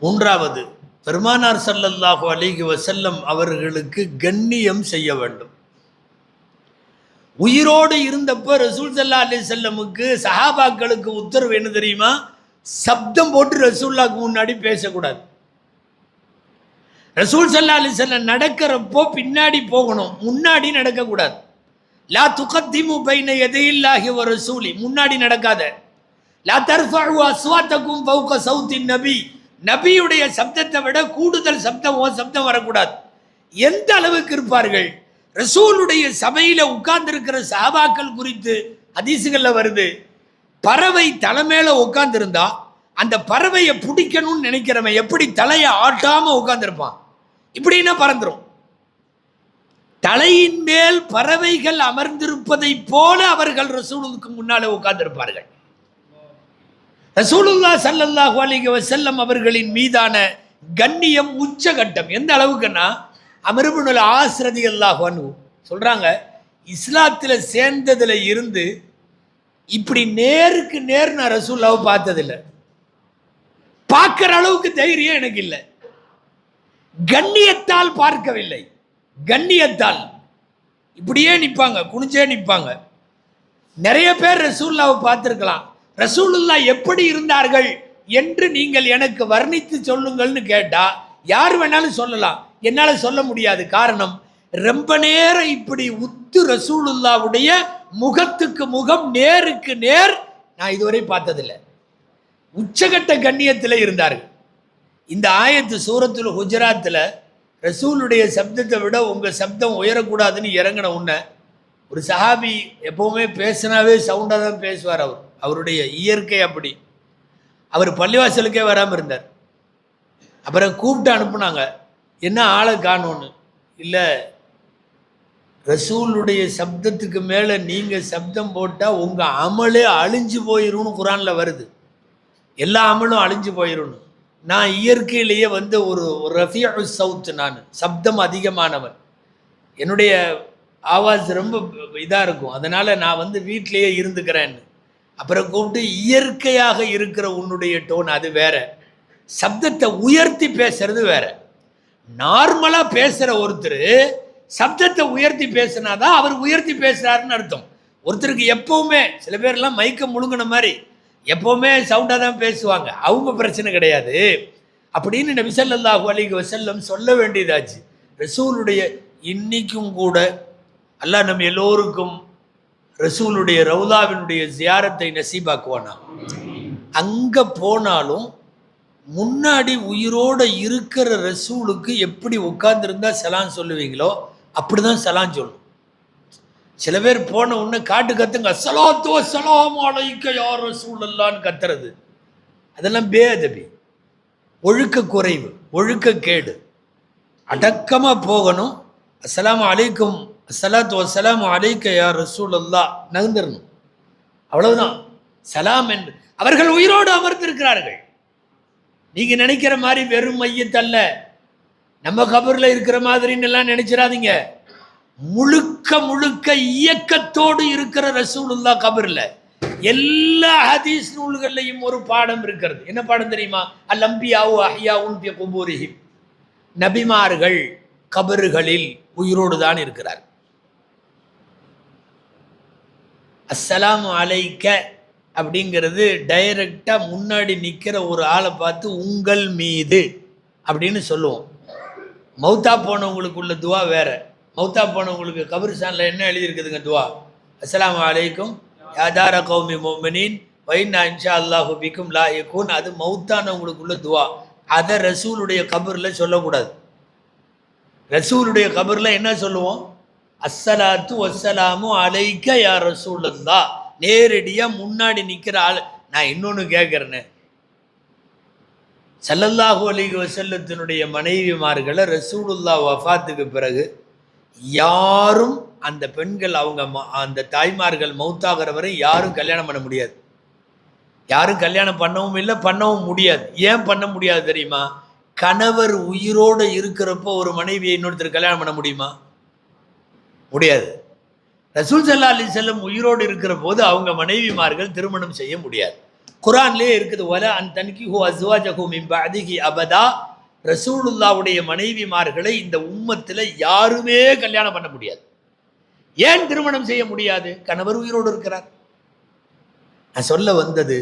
மூன்றாவது, பெருமானார் ஸல்லல்லாஹு அலைஹி வஸல்லம் அவர்களுக்கு கண்ணியம் செய்ய வேண்டும். உயிரோடு இருந்தப்ப ரசூல் ஸல்லல்லாஹு அலைஹி வஸல்லமுக்கு சஹாபாக்களுக்கு உத்தரவு என்ன தெரியுமா? சப்தம் போட்டு ரசூலுல்லாஹ்க்கு முன்னாடி பேசக்கூடாது. ரசூல் ஸல்லல்லாஹு அலைஹி வஸல்லம் நடக்கிறப்போ பின்னாடி போகணும், முன்னாடி நடக்கக்கூடாது. லா துகத்திமு பைன யதையில்லாஹி வ ரசூலி, முன்னாடி நடக்காத. லா தர்ஃபஉ அஸ்வாத்தகும் ஃபௌக சௌத்தின் நபி, நபியுடைய சப்தத்தை விட கூடுதல் சப்தம் வரக்கூடாது. எந்த அளவுக்கு இருப்பார்கள்? ரசூலுடைய சபையில உட்கார்ந்திருக்கிற சஹாபாக்கள் குறித்து ஹதீசுகள்ல வருது, பறவை தலைமையில உட்கார்ந்திருந்தா அந்த பறவையை பிடிக்கணும்னு நினைக்கிறவன் எப்படி தலையை ஆட்டாம உட்கார்ந்திருப்பான், இப்படின்னா பறந்துரும். தலையின் மேல் பறவைகள் அமர்ந்திருப்பதை போல அவர்கள் ரசூலுக்கு முன்னாலே உட்கார்ந்திருப்பார்கள். ரசூலுல்லாஹ் ஸல்லல்லாஹு அலைஹி வஸல்லம் அவர்களின் மீதான கண்ணியம் உச்சகட்டம். எந்த அளவுக்குன்னா, அம்ர் இப்னுல் ஆஸ் ரலியல்லாஹு அன்ஹு சொல்றாங்க, இஸ்லாத்துல சேர்ந்ததுல இருந்து இப்படி நேருக்கு நேர் நான் ரசூலுல்லாஹ் பார்த்ததில்லை. பார்க்கிற அளவுக்கு தைரியம் எனக்கு இல்லை. கண்ணியத்தால் பார்க்கவில்லை, கண்ணியத்தால் இப்படியே நிற்பாங்க, குனிஞ்சே நிற்பாங்க. நிறைய பேர் ரசூலுல்லாஹ்வை பார்த்திருக்கலாம். ரசூலுல்லாஹ் எப்படி இருந்தார்கள் என்று நீங்கள் எனக்கு வர்ணித்து சொல்லுங்கள்னு கேட்டா யார் வேணாலும் சொல்லலாம், என்னால சொல்ல முடியாது. காரணம், ரொம்ப நேரம் இப்படி உத்து ரசூலுல்லாஹ்வுடைய முகத்துக்கு முகம் நேருக்கு நேர் நான் இதுவரை பார்த்ததில்லை. உச்சகட்ட கண்ணியத்தில் இருந்தார்கள். இந்த ஆயத்து சூரத்துல் ஹுஜராத்தில் ரசூலுடைய சப்தத்தை விட உங்கள் சப்தம் உயரக்கூடாதுன்னு இறங்கின உன்ன ஒரு சஹாபி எப்போவுமே பேசினாவே சவுண்டாக தான் பேசுவார். அவருடைய இயற்கை அப்படி. அவர் பள்ளிவாசலுக்கே வராமல் இருந்தார். அப்புறம் கூப்பிட்டு அனுப்புனாங்க, என்ன ஆளை காணோன்னு. இல்லை, ரசூலுடைய சப்தத்துக்கு மேலே நீங்கள் சப்தம் போட்டால் உங்கள் அமலே அழிஞ்சு போயிரும்னு குரானில் வருது. எல்லா அமலும் அழிஞ்சு போயிடும். நான் இயற்கையிலேயே ஒரு ரஃபியு சவுத், நான் சப்தம் அதிகமானவன். என்னுடைய ஆவாஸ் ரொம்ப இதாக இருக்கும், அதனால் நான் வீட்டிலேயே இருந்துக்கிறேன்னு. அப்புறம் கூப்பிட்டு, இயற்கையாக இருக்கிற உன்னுடைய டோன் அது வேற, சப்தத்தை உயர்த்தி பேசுறது வேற. நார்மலாக பேசுகிற ஒருத்தர் சப்தத்தை உயர்த்தி பேசினாதான் அவர் உயர்த்தி பேசுகிறாருன்னு அர்த்தம். ஒருத்தருக்கு எப்பவுமே, சில பேர்லாம் மைக்க முழுங்கின மாதிரி எப்பவுமே சவுண்டாக தான் பேசுவாங்க, அவங்க பிரச்சனை கிடையாது அப்படின்னு நபி ஸல்லல்லாஹு அலைஹி வஸல்லம் சொல்ல வேண்டியதாச்சு. ரசூலுடைய இன்னைக்கும் கூட அல்லாஹ் நம்ம எல்லோருக்கும் ரசூலுடைய ரவுலாவினுடைய ஜியாரத்தை நசீபாக்குவானா. அங்கே போனாலும் முன்னாடி உயிரோடு இருக்கிற ரசூலுக்கு எப்படி உட்கார்ந்துருந்தா சலான் சொல்லுவீங்களோ அப்படிதான் சலான் சொல்லணும். சில பேர் போன உடனே காட்டு கத்துங்க, அஸ்ஸலாத்து வஸ்ஸலாமு அலைக்க யா ரசூலல்லாஹ்னு கத்துறது, அதெல்லாம் பேதபி, ஒழுக்க குறைவு, ஒழுக்க கேடு. அடக்கமாக போகணும். அஸ்ஸலாமு அலைக்கும், அஸ்ஸலாத்து வஸ்ஸலாமு அலைக்க யா ரசூலல்லாஹ் நகர்ந்துடணும், அவ்வளவுதான் சலாம் என்று. அவர்கள் உயிரோடு அமர்ந்திருக்கிறார்கள். நீங்க நினைக்கிற மாதிரி வெறும் மையத்தல்ல, நம்ம கபர்ல இருக்கிற மாதிரின்னு எல்லாம் நினைச்சிடாதீங்க. முழுக்க முழுக்க இயக்கத்தோடு இருக்கிற ரசூலுல்லாஹ் கபர்ல. எல்லா ஹதீஸ் நூல்கள்லையும் ஒரு பாடம் இருக்கிறது. என்ன பாடம் தெரியுமா? அல் அம்பியாவு அஹ்யாவுன் ஃபி குபூரிஹிம், நபிமார்கள் கபறுகளில் உயிரோடு தான் இருக்கிறார். அஸ்ஸலாமு அலைக்க அப்படிங்கிறது டைரக்டா முன்னாடி நிற்கிற ஒரு ஆளை பார்த்து உங்கள் மீது அப்படின்னு சொல்லுவோம். மௌத்தா போனவங்களுக்கு உள்ள துவா வேற. மௌத்தா போனவங்களுக்கு கபர்ஸ்தான்ல என்ன எழுதியிருக்குதுங்க துவா? அஸ்ஸலாமு அலைக்கும் யா தார கௌமி முஃமினீன் வ இன்னா இன்ஷா அல்லாஹு பிக்கும் லாயிகூன். அது மௌத்தானவங்களுக்கு உள்ள துவா. அதை ரசூலுடைய கபர்ல சொல்லக்கூடாது. ரசூலுடைய கபர்ல என்ன சொல்லுவோம்? அஸ்ஸலாத்து வஸ்ஸலாமு அலைக்க யா ரசூலல்லாஹ். நேரடியா முன்னாடி நிற்கிற ஆள். நான் இன்னொன்று கேட்குறேன்னு, ஸல்லல்லாஹு அலைஹி வஸல்லத்தினுடைய மனைவிமார்களை ரசூலுல்லாஹ் வஃபாத்துக்கு பிறகு யாரும் அந்த பெண்கள் அவங்க அந்த தாய்மார்கள் மௌத்தாகிற வரை யாரும் கல்யாணம் பண்ண முடியாது. யாரும் கல்யாணம் பண்ணவும் இல்லை, பண்ணவும் முடியாது. ஏன் பண்ண முடியாது தெரியுமா? கணவர் உயிரோடு இருக்கிறப்போ ஒரு மனைவியை இன்னொருத்தர் கல்யாணம் பண்ண முடியுமா? முடியாது. ரசூல் ஸல்லல்லாஹு அலைஹி வஸல்லம் உயிரோடு இருக்கிற போது அவங்க மனைவிமார்கள் திருமணம் செய்ய முடியாது. குர்ஆன்லயே இருக்குது, வலா அன் தன்கிஹு அஸ்வாஜஹு மின் பஅதிஹி அபதா. ரசூலுல்லாஹ்வுடைய மனைவிமார்களை இந்த உம்மத்தில் யாருமே கல்யாணம் பண்ண முடியாது. ஏன் திருமணம் செய்ய முடியாது? கணவர் உயிரோடு இருக்கிறார். நான் சொல்ல வந்தது,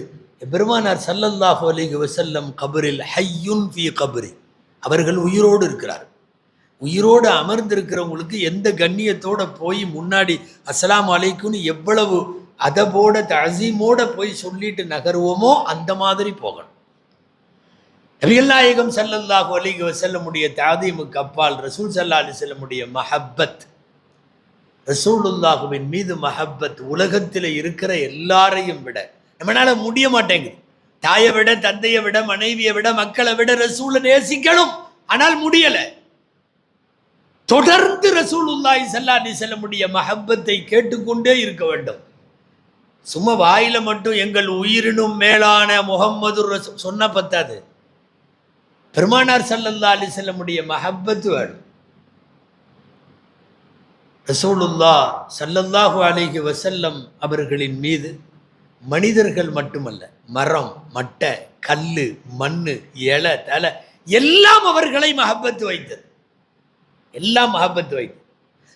பெருமானார் ஸல்லல்லாஹு அலைஹி வஸல்லம் கபரில் ஹய்யுன் ஃபீ கபரி, அவர்கள் உயிரோடு இருக்கிறார். உயிரோடு அமர்ந்திருக்கிறவங்களுக்கு எந்த கண்ணியத்தோட போய் முன்னாடி அஸ்ஸலாமு அலைக்கும்னு எவ்வளவு அதபோட தஅஸீமோட போய் சொல்லிட்டு நகருவோமோ அந்த மாதிரி போகணும். நபிகள் நாயகம் ஸல்லல்லாஹு அலைஹி வஸல்லமுடைய தஅதீமுக்கு அப்பால் ரசூல் ஸல்லல்லாஹு அலைஹி வஸல்லமுடைய மஹப்பத், ரசூலுல்லாஹுவின் மீது மஹப்பத் உலகத்தில் இருக்கிற எல்லாரையும் விட நம்மளால முடிய மாட்டேங்குது. தாயை விட, தந்தையை விட, மனைவியை விட, மக்களை விட ரசூலை நேசிக்கணும், ஆனால் முடியல. தொடர்ந்து ரசூலுல்லாஹி ஸல்லல்லாஹு அலைஹி வஸல்லமுடைய மஹப்பத்தை கேட்டுக்கொண்டே இருக்க வேண்டும். சும்மா வாயில மட்டும் எங்கள் உயிரினும் மேலான முஹம்மது சொன்ன பத்தாது. பெருமானார் ஸல்லல்லாஹு அலைஹி வஸல்லமுடைய மஹப்பத் வேணும். ரசூலுல்லாஹ் ஸல்லல்லாஹு அலைஹி வஸல்லம் அவர்களின் மீது மனிதர்கள் மட்டுமல்ல, மரம், மட்டை, கல்லு, மண்ணு, இலை, தலை எல்லாம் அவர்களை மஹப்பத்து வைத்தது. எல்லாம் மஹப்பத்து வைத்தது.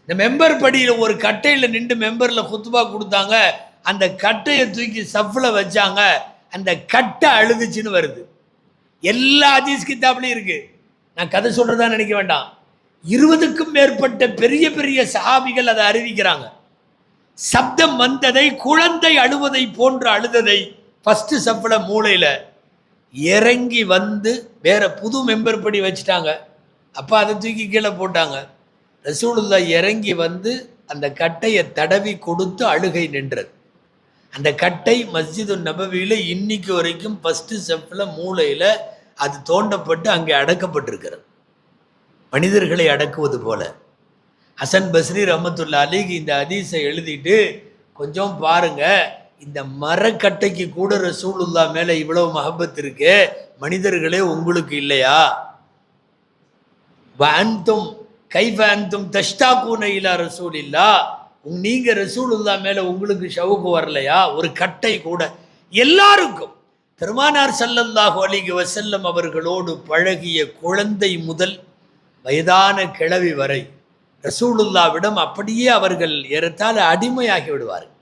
இந்த மெம்பர் படியில் ஒரு கட்டையில் நின்று மெம்பரில் குத்துபா கொடுத்தாங்க. அந்த கட்டையை தூக்கி சஃப்ல வச்சாங்க. அந்த கட்டை அழுதுச்சுன்னு வருது. எல்லா ஹதீஸ் கிதாப்லையும் இருக்கு. நான் கதை சொல்றதா நினைக்க வேண்டாம். 20க்கும் மேற்பட்ட பெரிய பெரிய சஹாபிகள் அதை அறிவிக்கிறாங்க. சப்தம் வந்ததை, குழந்தை அழுவதை போன்று அழுததை ஃபர்ஸ்ட் சஃப்ல மூளையில இறங்கி வந்து வேற புது மெம்பர் படி வச்சுட்டாங்க. அப்போ அதை தூக்கி கீழே போட்டாங்க. ரசூலுல்லாஹ் இறங்கி வந்து அந்த கட்டையை தடவி கொடுத்து அழுகை நின்றது. அந்த கட்டை மஸ்ஜிது நபவியில் இன்னைக்கு வரைக்கும் ஃபர்ஸ்ட் செஃப்ல மூளையில் அது தோண்டப்பட்டு அங்கே அடக்கப்பட்டிருக்கிறது. மனிதர்களை அடக்குவது போல. ஹசன் பஸ்ரி ரஹ்மத்துல்லாஹி அலைஹி இந்த ஹதீஸை எழுதிட்டு கொஞ்சம் பாருங்க, இந்த மரக்கட்டைக்கு கூட ரசூலுல்லாஹ் மேலே இவ்வளவு மஹப்பத் இருக்கு, மனிதர்களே உங்களுக்கு இல்லையா? வஅன்தும் கைஃப அன்தும் தஷ்தாகூன இலா ரசூலில்லாஹ், நீங்க ரசூலுல்லாஹ் மேல உங்களுக்கு ஷவுக்கு வரலையா? ஒரு கட்டை கூட. எல்லாருக்கும் பெருமானார் ஸல்லல்லாஹு அலைஹி வஸல்லம் அவர்களோடு பழகிய குழந்தை முதல் வயதான கிழவி வரை ரசூலுல்லாவிடம் அப்படியே அவர்கள் ஏறத்தாழ அடிமையாகி விடுவார்கள்.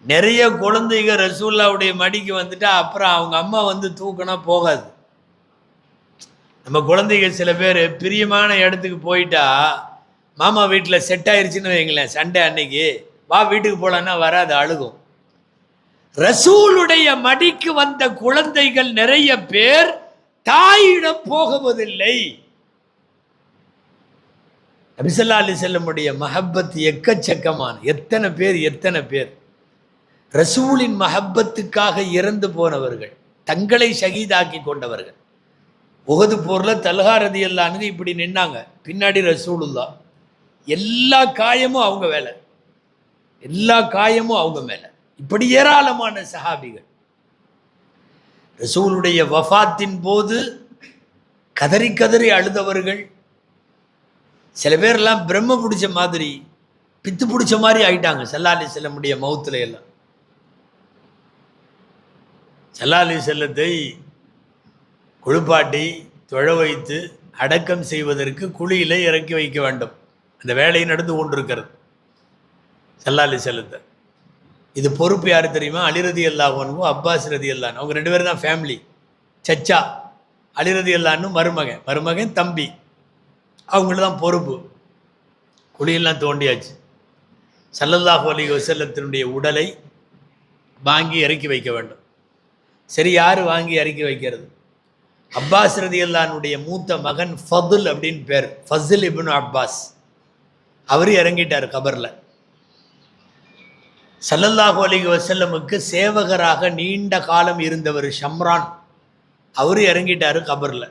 நிறைய குழந்தைங்க ரசூலுல்லாவுடைய மடிக்கு வந்துட்டா அப்புறம் அவங்க அம்மா வந்து தூக்கினா போகாது. நம்ம குழந்தைங்க சில பேர் பிரியமான இடத்துக்கு போயிட்டா, மாமா வீட்டில் செட் ஆயிடுச்சுன்னு வைங்களேன், சண்டே அன்னைக்கு வா வீட்டுக்கு போகலான்னா வராது, அழுகும். ரசூலுடைய மடிக்கு வந்த குழந்தைகள் நிறைய பேர் தாயிடம் போகுவதில்லை. நபி ஸல்லல்லாஹு அலைஹி வஸல்லமுடைய மஹப்பத் எக்கச்சக்கமான, எத்தனை பேர் ரசூலின் மஹப்பத்துக்காக இறந்து போனவர்கள், தங்களை ஷஹீதாக்கி கொண்டவர்கள். உஹது போர்ல தல்ஹா ரலியல்லாஹு அன்ஹு இப்படி நின்னாங்க, பின்னாடி ரசூலுல்லாஹ். எல்லா காயமும் அவங்க வேலை, எல்லா காயமும் அவங்க மேல. இப்படி ஏராளமான சஹாபிகள். ரசூலுடைய வஃபாத்தின் போது கதறி கதறி அழுதவர்கள். சில பேரெல்லாம் பிரம்ம பிடிச்ச மாதிரி, பித்து பிடிச்ச மாதிரி ஆயிட்டாங்க ஸல்லல்லாஹு அலைஹி வஸல்லமுடைய மௌத்துல எல்லாம். ஸல்லல்லாஹு அலைஹி வஸல்லத்தை குளிப்பாட்டி தொழ வைத்து அடக்கம் செய்வதற்கு குழியில இறக்கி வைக்க வேண்டும். அந்த வேலையை நடந்து கொண்டிருக்கிறது ஸல்லல்லாஹு அலைஹி வஸல்லத்தை. இது பொறுப்பு யார் தெரியுமா? அலி ரலியல்லாஹு அன்ஹு, அப்பாஸ் ரலியல்லாஹு அன்ஹு. அவங்க 2 பேரும் தான் ஃபேமிலி. சச்சா அலி ரலியல்லாஹு அன்ஹு மருமகன் தம்பி, அவங்கள தான் பொறுப்பு. குழியெல்லாம் தோண்டியாச்சு. ஸல்லல்லாஹு அலைஹி வஸல்லத்தினுடைய உடலை வாங்கி இறக்கி வைக்க வேண்டும். சரி, யார் வாங்கி இறக்கி வைக்கிறது? அப்பாஸ் ரலியல்லாஹு அன்ஹுடைய மூத்த மகன் ஃபதுல் அப்படின்னு பேர், ஃபஸில் இப்னு அப்பாஸ். அவர் இறங்கிட்டார் கபர்ல. ஸல்லல்லாஹு அலைஹி வஸல்லமுக்கு சேவகராக நீண்ட காலம் இருந்தவர் ஷம்ரான், அவரு இறங்கிட்டாரு கபர்ல.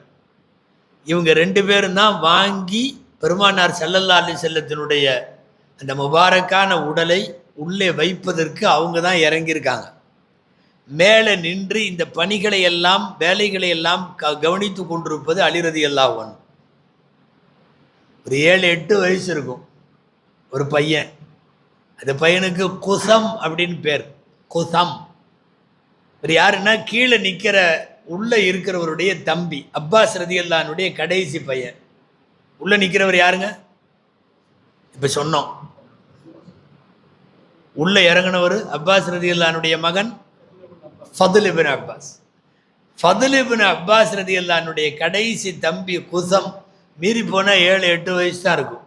இவங்க 2 பேரும் தான் வாங்கி பெருமானார் ஸல்லல்லாஹு அலைஹி வஸல்லத்தினுடைய அந்த முபாரக்கான உடலை உள்ளே வைப்பதற்கு அவங்க தான் இறங்கியிருக்காங்க. மேலே நின்று இந்த பணிகளை எல்லாம், வேலைகளை எல்லாம் கவனித்து கொண்டிருப்பது அலி ரலியல்லாஹு அன்ஹு. ஒரு 7-8 வயசு இருக்கும் ஒரு பையன். அந்த பையனுக்கு குசம் அப்படின்னு பேர். குசம் ஒரு யாருன்னா கீழே நிற்கிற உள்ள இருக்கிறவருடைய தம்பி, அப்பாஸ் ரலியல்லாஹு அன்ஹுடைய கடைசி பையன். உள்ள நிற்கிறவர் யாருங்க? இப்ப சொன்னோம். உள்ள இறங்கினவர் அப்பாஸ் ரலியல்லாஹு அன்ஹுடைய மகன் ஃபதுல் இப்னு அப்பாஸ். ஃபதுல் இப்னு அப்பாஸ் ரலியல்லாஹு அன்ஹுடைய கடைசி தம்பி குசம் மீறி போனால் 7-8 வயசு தான் இருக்கும்.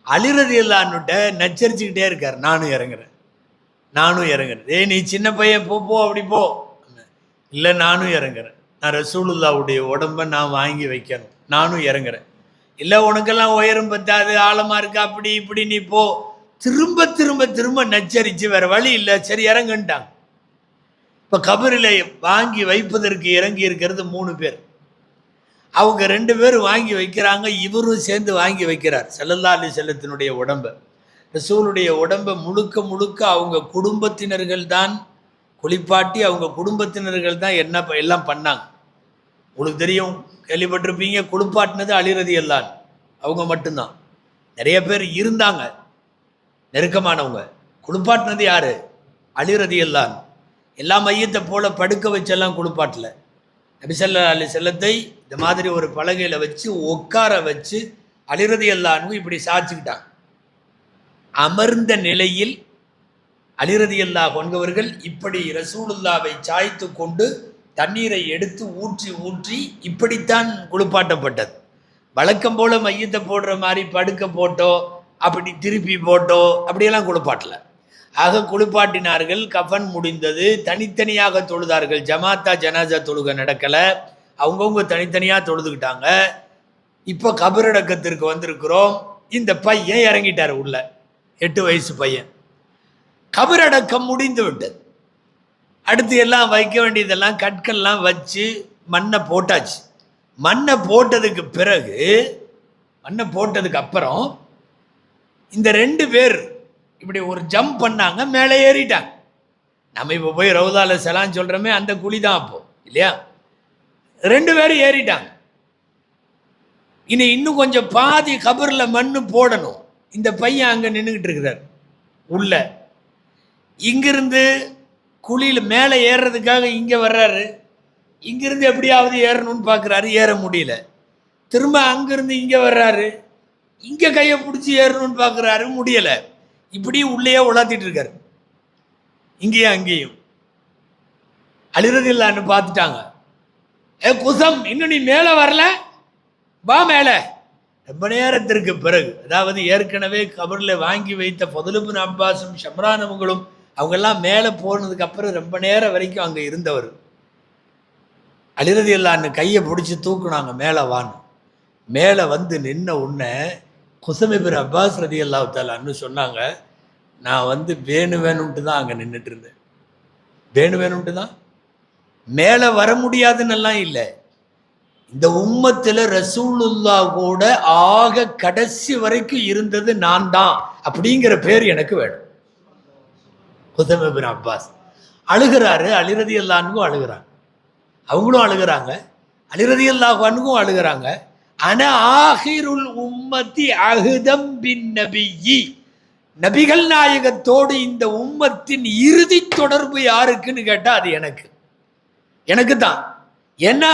அலி ரலியல்லாஹு அன்ஹுட்ட நச்சரிச்சுக்கிட்டே இருக்கார், நானும் இறங்குறேன் நானும் இறங்குறேன். நீ சின்ன பையன் போ அப்படி போ. இல்லை நானும் இறங்குறேன், நான் ரசூலுல்லாவுடைய உடம்பை நான் வாங்கி வைக்கணும், நானும் இறங்குறேன். இல்லை உனக்கெல்லாம் உயரம் பத்தாது, ஆழமாக இருக்கா, அப்படி இப்படி நீ போ. திரும்ப திரும்ப திரும்ப நச்சரித்து வேற வழி இல்லை, சரி இறங்குன்ட்டாங்க. இப்போ கபரில் வாங்கி வைப்பதற்கு இறங்கி இருக்கிறது 3 பேர். அவங்க 2 பேர் வாங்கி வைக்கிறாங்க, இவரும் சேர்ந்து வாங்கி வைக்கிறார் ஸல்லல்லாஹு அலைஹி வஸல்லத்தினுடைய உடம்பை. ரசூலுடைய உடம்பை முழுக்க முழுக்க அவங்க குடும்பத்தினர்கள் தான் குளிப்பாட்டி, அவங்க குடும்பத்தினர்கள் தான் என்ன எல்லாம் பண்ணாங்க. உங்களுக்கு தெரியும், கேள்விப்பட்டிருப்பீங்க, குளிப்பாட்டினது அலி ரலியல்லாஹு அன்ஹு அவங்க மட்டும்தான். நிறைய பேர் இருந்தாங்க நெருக்கமானவங்க, குளிப்பாட்டினது யாரு? அலி ரலியல்லாஹு அன்ஹு. எல்லா மையத்தை போல படுக்க வச்செல்லாம் குளிப்பாட்டல. நபி ஸல்லல்லாஹு அலைஹி வஸல்லத்தை இந்த மாதிரி ஒரு பலகையில் வச்சு உட்கார வச்சு அலி ரலியல்லாஹு அன்ஹு இப்படி சாய்ச்சிக்கிட்டாங்க. அமர்ந்த நிலையில் அலி ரலியல்லாஹு அன்ஹு அவர்கள் இப்படி ரசூலுல்லாவை சாய்த்து கொண்டு தண்ணீரை எடுத்து ஊற்றி ஊற்றி இப்படித்தான் குளிப்பாட்டப்பட்டது. வழக்கம் போல மையத்தை போடுற மாதிரி படுக்க போட்டோ அப்படி திருப்பி போட்டோ அப்படியெல்லாம் குளிப்பாட்டல. ஆக குளிப்பாட்டினார்கள், கஃன் முடிந்தது, தனித்தனியாக தொழுதார்கள். ஜமாத்தா ஜனாசா தொழுகை நடக்கலை, அவங்கவுங்க தனித்தனியாக தொழுதுக்கிட்டாங்க. இப்போ கபரடக்கத்திற்கு வந்திருக்கிறோம். இந்த பையன் இறங்கிட்டார் உள்ள, 8 வயசு பையன். கபரடக்கம் முடிந்து விட்டது. அடுத்து எல்லாம் வைக்க வேண்டியதெல்லாம் கற்கள்லாம் வச்சு மண்ணை போட்டாச்சு. மண்ணை போட்டதுக்கு பிறகு, மண்ணை போட்டதுக்கு அப்புறம் இந்த 2 பேர் இப்படி ஒரு ஜம்ப் பண்ணாங்க, மேலே ஏறிட்டாங்க. நம்ம இப்போ போய் ரவுதால சலான் சொல்கிறோமே, அந்த குழி தான் அப்போ இல்லையா. 2 பேரும் ஏறிட்டாங்க. இன்னும் கொஞ்சம் பாதி கபரில் மண்ணு போடணும். இந்த பையன் அங்கே நின்றுக்கிட்டு இருக்கிறார் உள்ள. இங்கிருந்து குழியில் மேலே ஏறுறதுக்காக இங்கே வர்றாரு. இங்கிருந்து எப்படியாவது ஏறணும்னு பார்க்குறாரு, ஏற முடியல. திரும்ப அங்கிருந்து இங்கே வர்றாரு, இங்கே கையை பிடிச்சி ஏறணும்னு பார்க்குறாரு, முடியலை. இப்படி உள்ளேயே உலாத்திட்டு இருக்காரு, இங்கேயும் அங்கேயும். அலி ரலியல்லாஹு அன்ஹு பார்த்துட்டாங்க, குசம் இன்னும் நீ மேலே வரல, வா மேலே. ரொம்ப நேரத்திற்கு பிறகு, அதாவது ஏற்கனவே கபரில் வாங்கி வைத்த ஃபதுல் இப்னு அப்பாஸும் ஷம்ரானவங்களும் அவங்கெல்லாம் மேலே போனதுக்கு அப்புறம் ரொம்ப நேரம் வரைக்கும் அங்கே இருந்தவர். அலி ரலியல்லாஹு அன்ஹு கையை பிடிச்சி தூக்குனாங்க, மேலே வான்னு. மேலே வந்து நின்ன உடனே குசம் இப்னு அப்பாஸ் ரலியல்லாஹு தஆலா அன்ஹு சொன்னாங்க, நான் வேணும்ட்டு தான் அங்கே நின்றுட்டு இருந்தேன். வேணும்ட்டு தான், மேலே வர முடியாதுன்னெல்லாம் இல்லை. இந்த உம்மத்தில் ரசூலுல்லாஹ் கூட ஆக கடைசி வரைக்கும் இருந்தது நான் தான் அப்படிங்கிற பேர் எனக்கு வேணும். குசம் இப்னு அப்பாஸ் அழுகிறாரு, அலி ரலியல்லாஹு அன்ஹு அழுகிறாங்க, அவங்களும் அழுகிறாங்க, அலி ரலியல்லாஹு அன்ஹு அழுகிறாங்க. அன ஆகிருல் உம்மத்தி அஹ்தம் பின் நபியி, நபிகள் நாயகத்தோடு இந்த உம்மத்தின் இறுதி தொடர்பு யாருக்குன்னு கேட்டா அது எனக்கு தான். ஏன்னா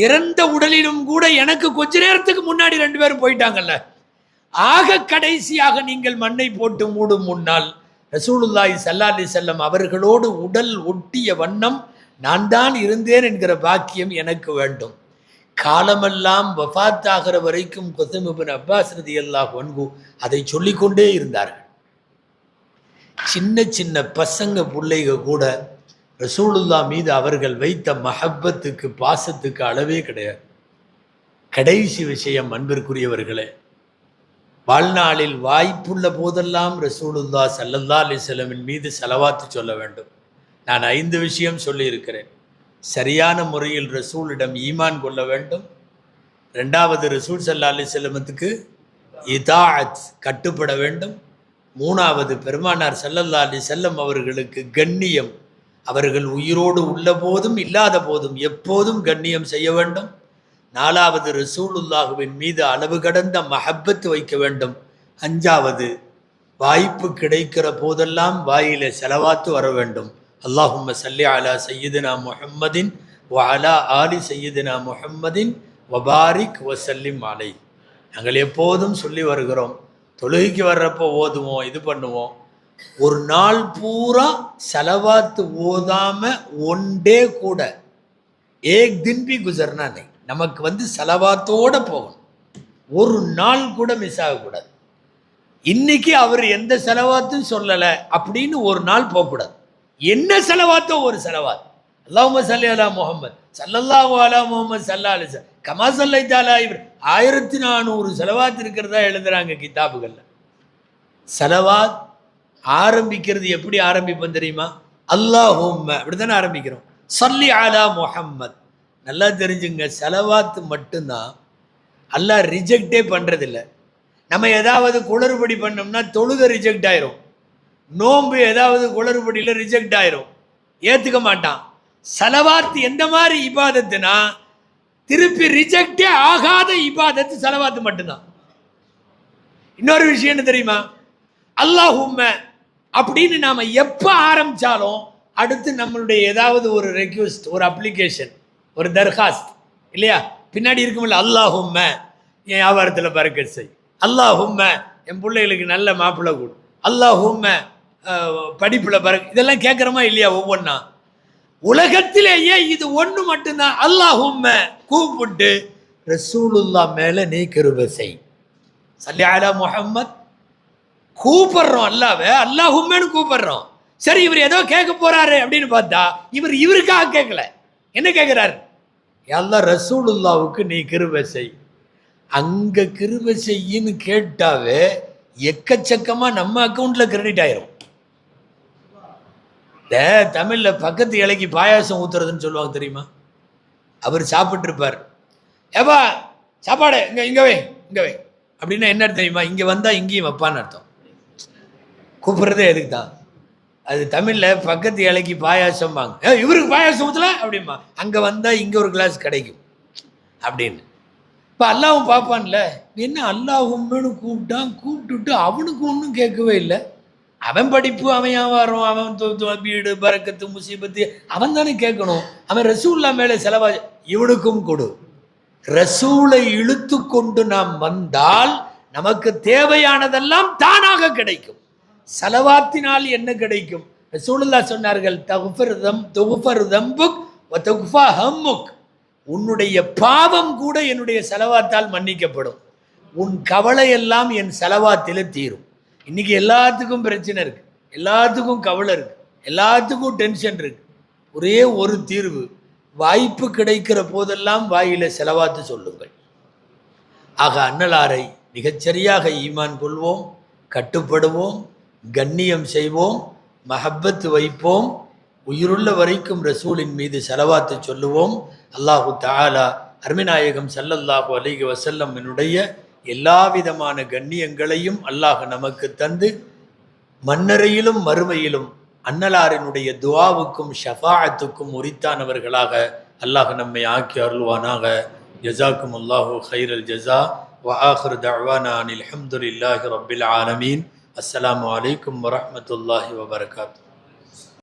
இறந்த உடலிலும் கூட எனக்கு கொஞ்ச நேரத்துக்கு முன்னாடி 2 பேரும் போயிட்டாங்கல்ல. ஆக கடைசியாக நீங்கள் மண்ணை போட்டு மூடும் முன்னால் ரசூலுல்லாஹி ஸல்லல்லாஹு அலைஹி வஸல்லம் அவர்களோடு உடல் ஒட்டிய வண்ணம் நான் தான் இருந்தேன் என்கிற பாக்கியம் எனக்கு வேண்டும். காலமெல்லாம் வஃபாத் ஆகிற வரைக்கும் குசம் இப்னு அப்பாஸ் ரலியல்லாஹு அன்ஹு அதை சொல்லிக்கொண்டே இருந்தார்கள். சின்ன சின்ன பசங்க பிள்ளைங்க கூட ரசூலுல்லாஹ் மீது அவர்கள் வைத்த மஹப்பத்துக்கு, பாசத்துக்கு அளவே கிடையாது. கடைசி விஷயம், அன்பிற்குரியவர்களே, வாழ்நாளில் வாய்ப்புள்ள போதெல்லாம் ரசூலுல்லாஹ் ஸல்லல்லாஹு அலைஹி வஸல்லம் மீது ஸலவாத்து சொல்ல வேண்டும். நான் 5 விஷயம் சொல்லியிருக்கிறேன். சரியான முறையில் ரசூலிடம் ஈமான் கொள்ள வேண்டும். 2வது, ரசூல் ஸல்லல்லாஹு அலைஹி வஸல்லமுக்கு இதாஅத், கட்டுப்பட வேண்டும். 3வது, பெருமானார் ஸல்லல்லாஹு அலைஹி வஸல்லம் அவர்களுக்கு கண்ணியம், அவர்கள் உயிரோடு உள்ள போதும் இல்லாத போதும் எப்போதும் கண்ணியம் செய்ய வேண்டும். 4வது, ரசூலுல்லாஹுவின் மீது அளவு கடந்த மஹப்பத் வைக்க வேண்டும். 5வது, வாய்ப்பு கிடைக்கிற போதெல்லாம் வாயிலே ஸலவாத்து வர வேண்டும். அல்லாஹும்ம ஸல்லி அலா சய்யிதினா முஹம்மதின் வ அலா ஆலி சய்யிதினா முஹம்மதின் வபாரிக் வசல்லிம் அலை. நாங்கள் எப்போதும் சொல்லி வருகிறோம், தொழுகைக்கு வர்றப்போ ஓதுவோம், இது பண்ணுவோம். ஒரு நாள் பூரா ஸலவாத்து ஓதாம ஒன் டே கூட ஏக் தின் பி குசர்னா நை, நமக்கு செலவாத்தோட போகணும், ஒரு நாள் கூட மிஸ் ஆகக்கூடாது. இன்னைக்கு அவர் எந்த செலவாத்தும் சொல்லலை அப்படின்னு ஒரு நாள் போகக்கூடாது. என்ன செலவாத்தோ ஒரு செலவாத். அல்லாஹும்ம ஸல்லி அலா முஹம்மத் ஸல்லல்லாஹு அலா முஹம்மது ஸல்லல்லாஹு அலைஹி வஸல்லம் கமா ஸல்லைத அலா இப்ராஹீம். 1400 செலவாத் இருக்கிறதா எழுதுறாங்க கிதாபுகள்ல. செலவாத் ஆரம்பிக்கிறது எப்படி ஆரம்பிப்போம் தெரியுமா? அல்லாஹும்ம அப்படித்தானே ஆரம்பிக்கிறோம். ஸல்லி அலா முஹம்மத். நல்லா தெரிஞ்சுங்க, செலவாத்து மட்டும்தான் அல்லாஹ் ரிஜெக்டே பண்றதில்லை. நம்ம ஏதாவது குளறுபடி பண்ணோம்னா தொழுகை ரிஜெக்ட் ஆயிரும், நோன்பு ஏதாவது குளறுபடியில் ரிஜெக்ட் ஆயிரும், ஏத்துக்க மாட்டான். செலவாத்து எந்த மாதிரி இபாதத்துனா திருப்பி ரிஜெக்டே ஆகாத இபாதத்து செலவாத்து மட்டும்தான். இன்னொரு விஷயம் என்ன தெரியுமா? அல்லாஹும்ம அப்படின்னு நாம எப்ப ஆரம்பிச்சாலும் அடுத்து நம்மளுடைய ஏதாவது ஒரு ரெக்வெஸ்ட், ஒரு அப்ளிகேஷன், ஒரு தர்காஸ்த் இல்லையா பின்னாடி இருக்குமில்ல. அல்லாஹும்ம என் வியாபாரத்தில் பறக்கத் செய், அல்லாஹும்ம என் பிள்ளைகளுக்கு நல்ல மாப்பிள்ளை கொடு, அல்லாஹும்ம படிப்புல பறக்க, இதெல்லாம் கேட்குறோமா இல்லையா? ஒவ்வொன்றா உலகத்திலேயே இது ஒன்று மட்டும்தான். அல்லாஹும்ம கூப்பிட்டு ரசூலுல்லா மேல நீ கிருபை செய், ஸல்லி அலா முஹம்மத். கூப்பிடுறோம் அல்லாஹ்வை, அல்லாஹும்மன்னு கூப்பிடுறோம். சரி, இவர் ஏதோ கேட்க போறாரு அப்படின்னு பார்த்தா இவருக்காக கேட்கல. என்ன கேட்கிறாரு? அல்லாஹ் ரசூலுல்லாவுக்கு நீ கிருபை செய். அங்க கிருபை செய்யின்னு கேட்டாவே எக்கச்சக்கமா நம்ம அக்கௌண்ட்ல கிரெடிட் ஆயிரும். இந்த தமிழ்ல பக்கத்து இலைக்கு பாயாசம் ஊத்துறதுன்னு சொல்லுவாங்க தெரியுமா? அவர் சாப்பிட்டு இருப்பார், ஏப்பா சாப்பாடு இங்க இங்க வை இங்க வை அப்படின்னா என்ன தெரியுமா? இங்க வந்தா இங்கேயும் வைப்பான்னு அர்த்தம். கூப்பிடுறதே எதுக்கு தான்? அது தமிழ்ல பக்கத்து இலைக்கு பாயாசம் வாங்க, இவருக்கு பாயாசம் ஊத்தல அப்படிமா, அங்க வந்தா இங்க ஒரு கிளாஸ் கிடைக்கும் அப்படின்னு. இப்போ அல்லாவும் பார்ப்பான்ல, என்ன அல்லாஹும்மன்னு கூப்பிட்டான், கூப்பிட்டுட்டு அவனுக்கு ஒன்றும் கேட்கவே இல்லை. அவன் படிப்பு, அவன் வியாபாரம், அவன் வீடு பறக்கத்து முசீபத்து அவன் தானே கேட்கணும். அவன் ரசூல்லா மேலே செலவா, இவனுக்கும் கொடு. ரசூலை இழுத்து கொண்டு நாம் வந்தால் நமக்கு தேவையானதெல்லாம் தானாக கிடைக்கும். செலவாத்தினால் என்ன கிடைக்கும்? ரசூலுல்லா சொன்னார்கள், தகுஃபர் தம்புக் வ தகுஃபா ஹம்முக். உன்னுடைய பாவம் கூட என்னுடைய செலவாத்தால் மன்னிக்கப்படும், உன் கவலை எல்லாம் என் செலவாத்தில தீரும். இன்னைக்கு எல்லாத்துக்கும் பிரச்சனை இருக்கு, எல்லாத்துக்கும் கவலை இருக்கு, எல்லாத்துக்கும் டென்ஷன் இருக்கு. ஒரே ஒரு தீர்வு, வாய்ப்பு கிடைக்கிற போதெல்லாம் வாயில செலவாத்து சொல்லுங்கள். ஆக அன்னலாரை மிகச்சரியாக ஈமான் கொள்வோம், கட்டுப்படுவோம், கண்ணியம் செய்வோம், மஹப்பத்து வைப்போம், உயிருள்ள வரைக்கும் ரசூலின் மீது செலவாத்து சொல்லுவோம். அல்லாஹு தஆலா அருமைநாயகம் ஸல்லல்லாஹு அலைஹி வஸல்லம் என்னுடைய எல்லா விதமான கண்ணியங்களையும் அல்லாஹ் நமக்கு தந்து மன்னரையிலும் மறுமையிலும் அன்னலாரினுடைய துஆவுக்கும் ஷஃபாஅத்துக்கும் உரித்தானவர்களாக அல்லாஹ் நம்மை ஆக்கி அருள்வானாக. ஜஸாக்கும் அல்லாஹு கைரல் ஜஸா. வ ஆகிரு தஅவானா அனில் ஹம்துலில்லாஹி ரப்பில் ஆலமீன். அஸ்ஸலாமு அலைக்கும் வரஹ்மத்துல்லாஹி வபரகாத்துஹு.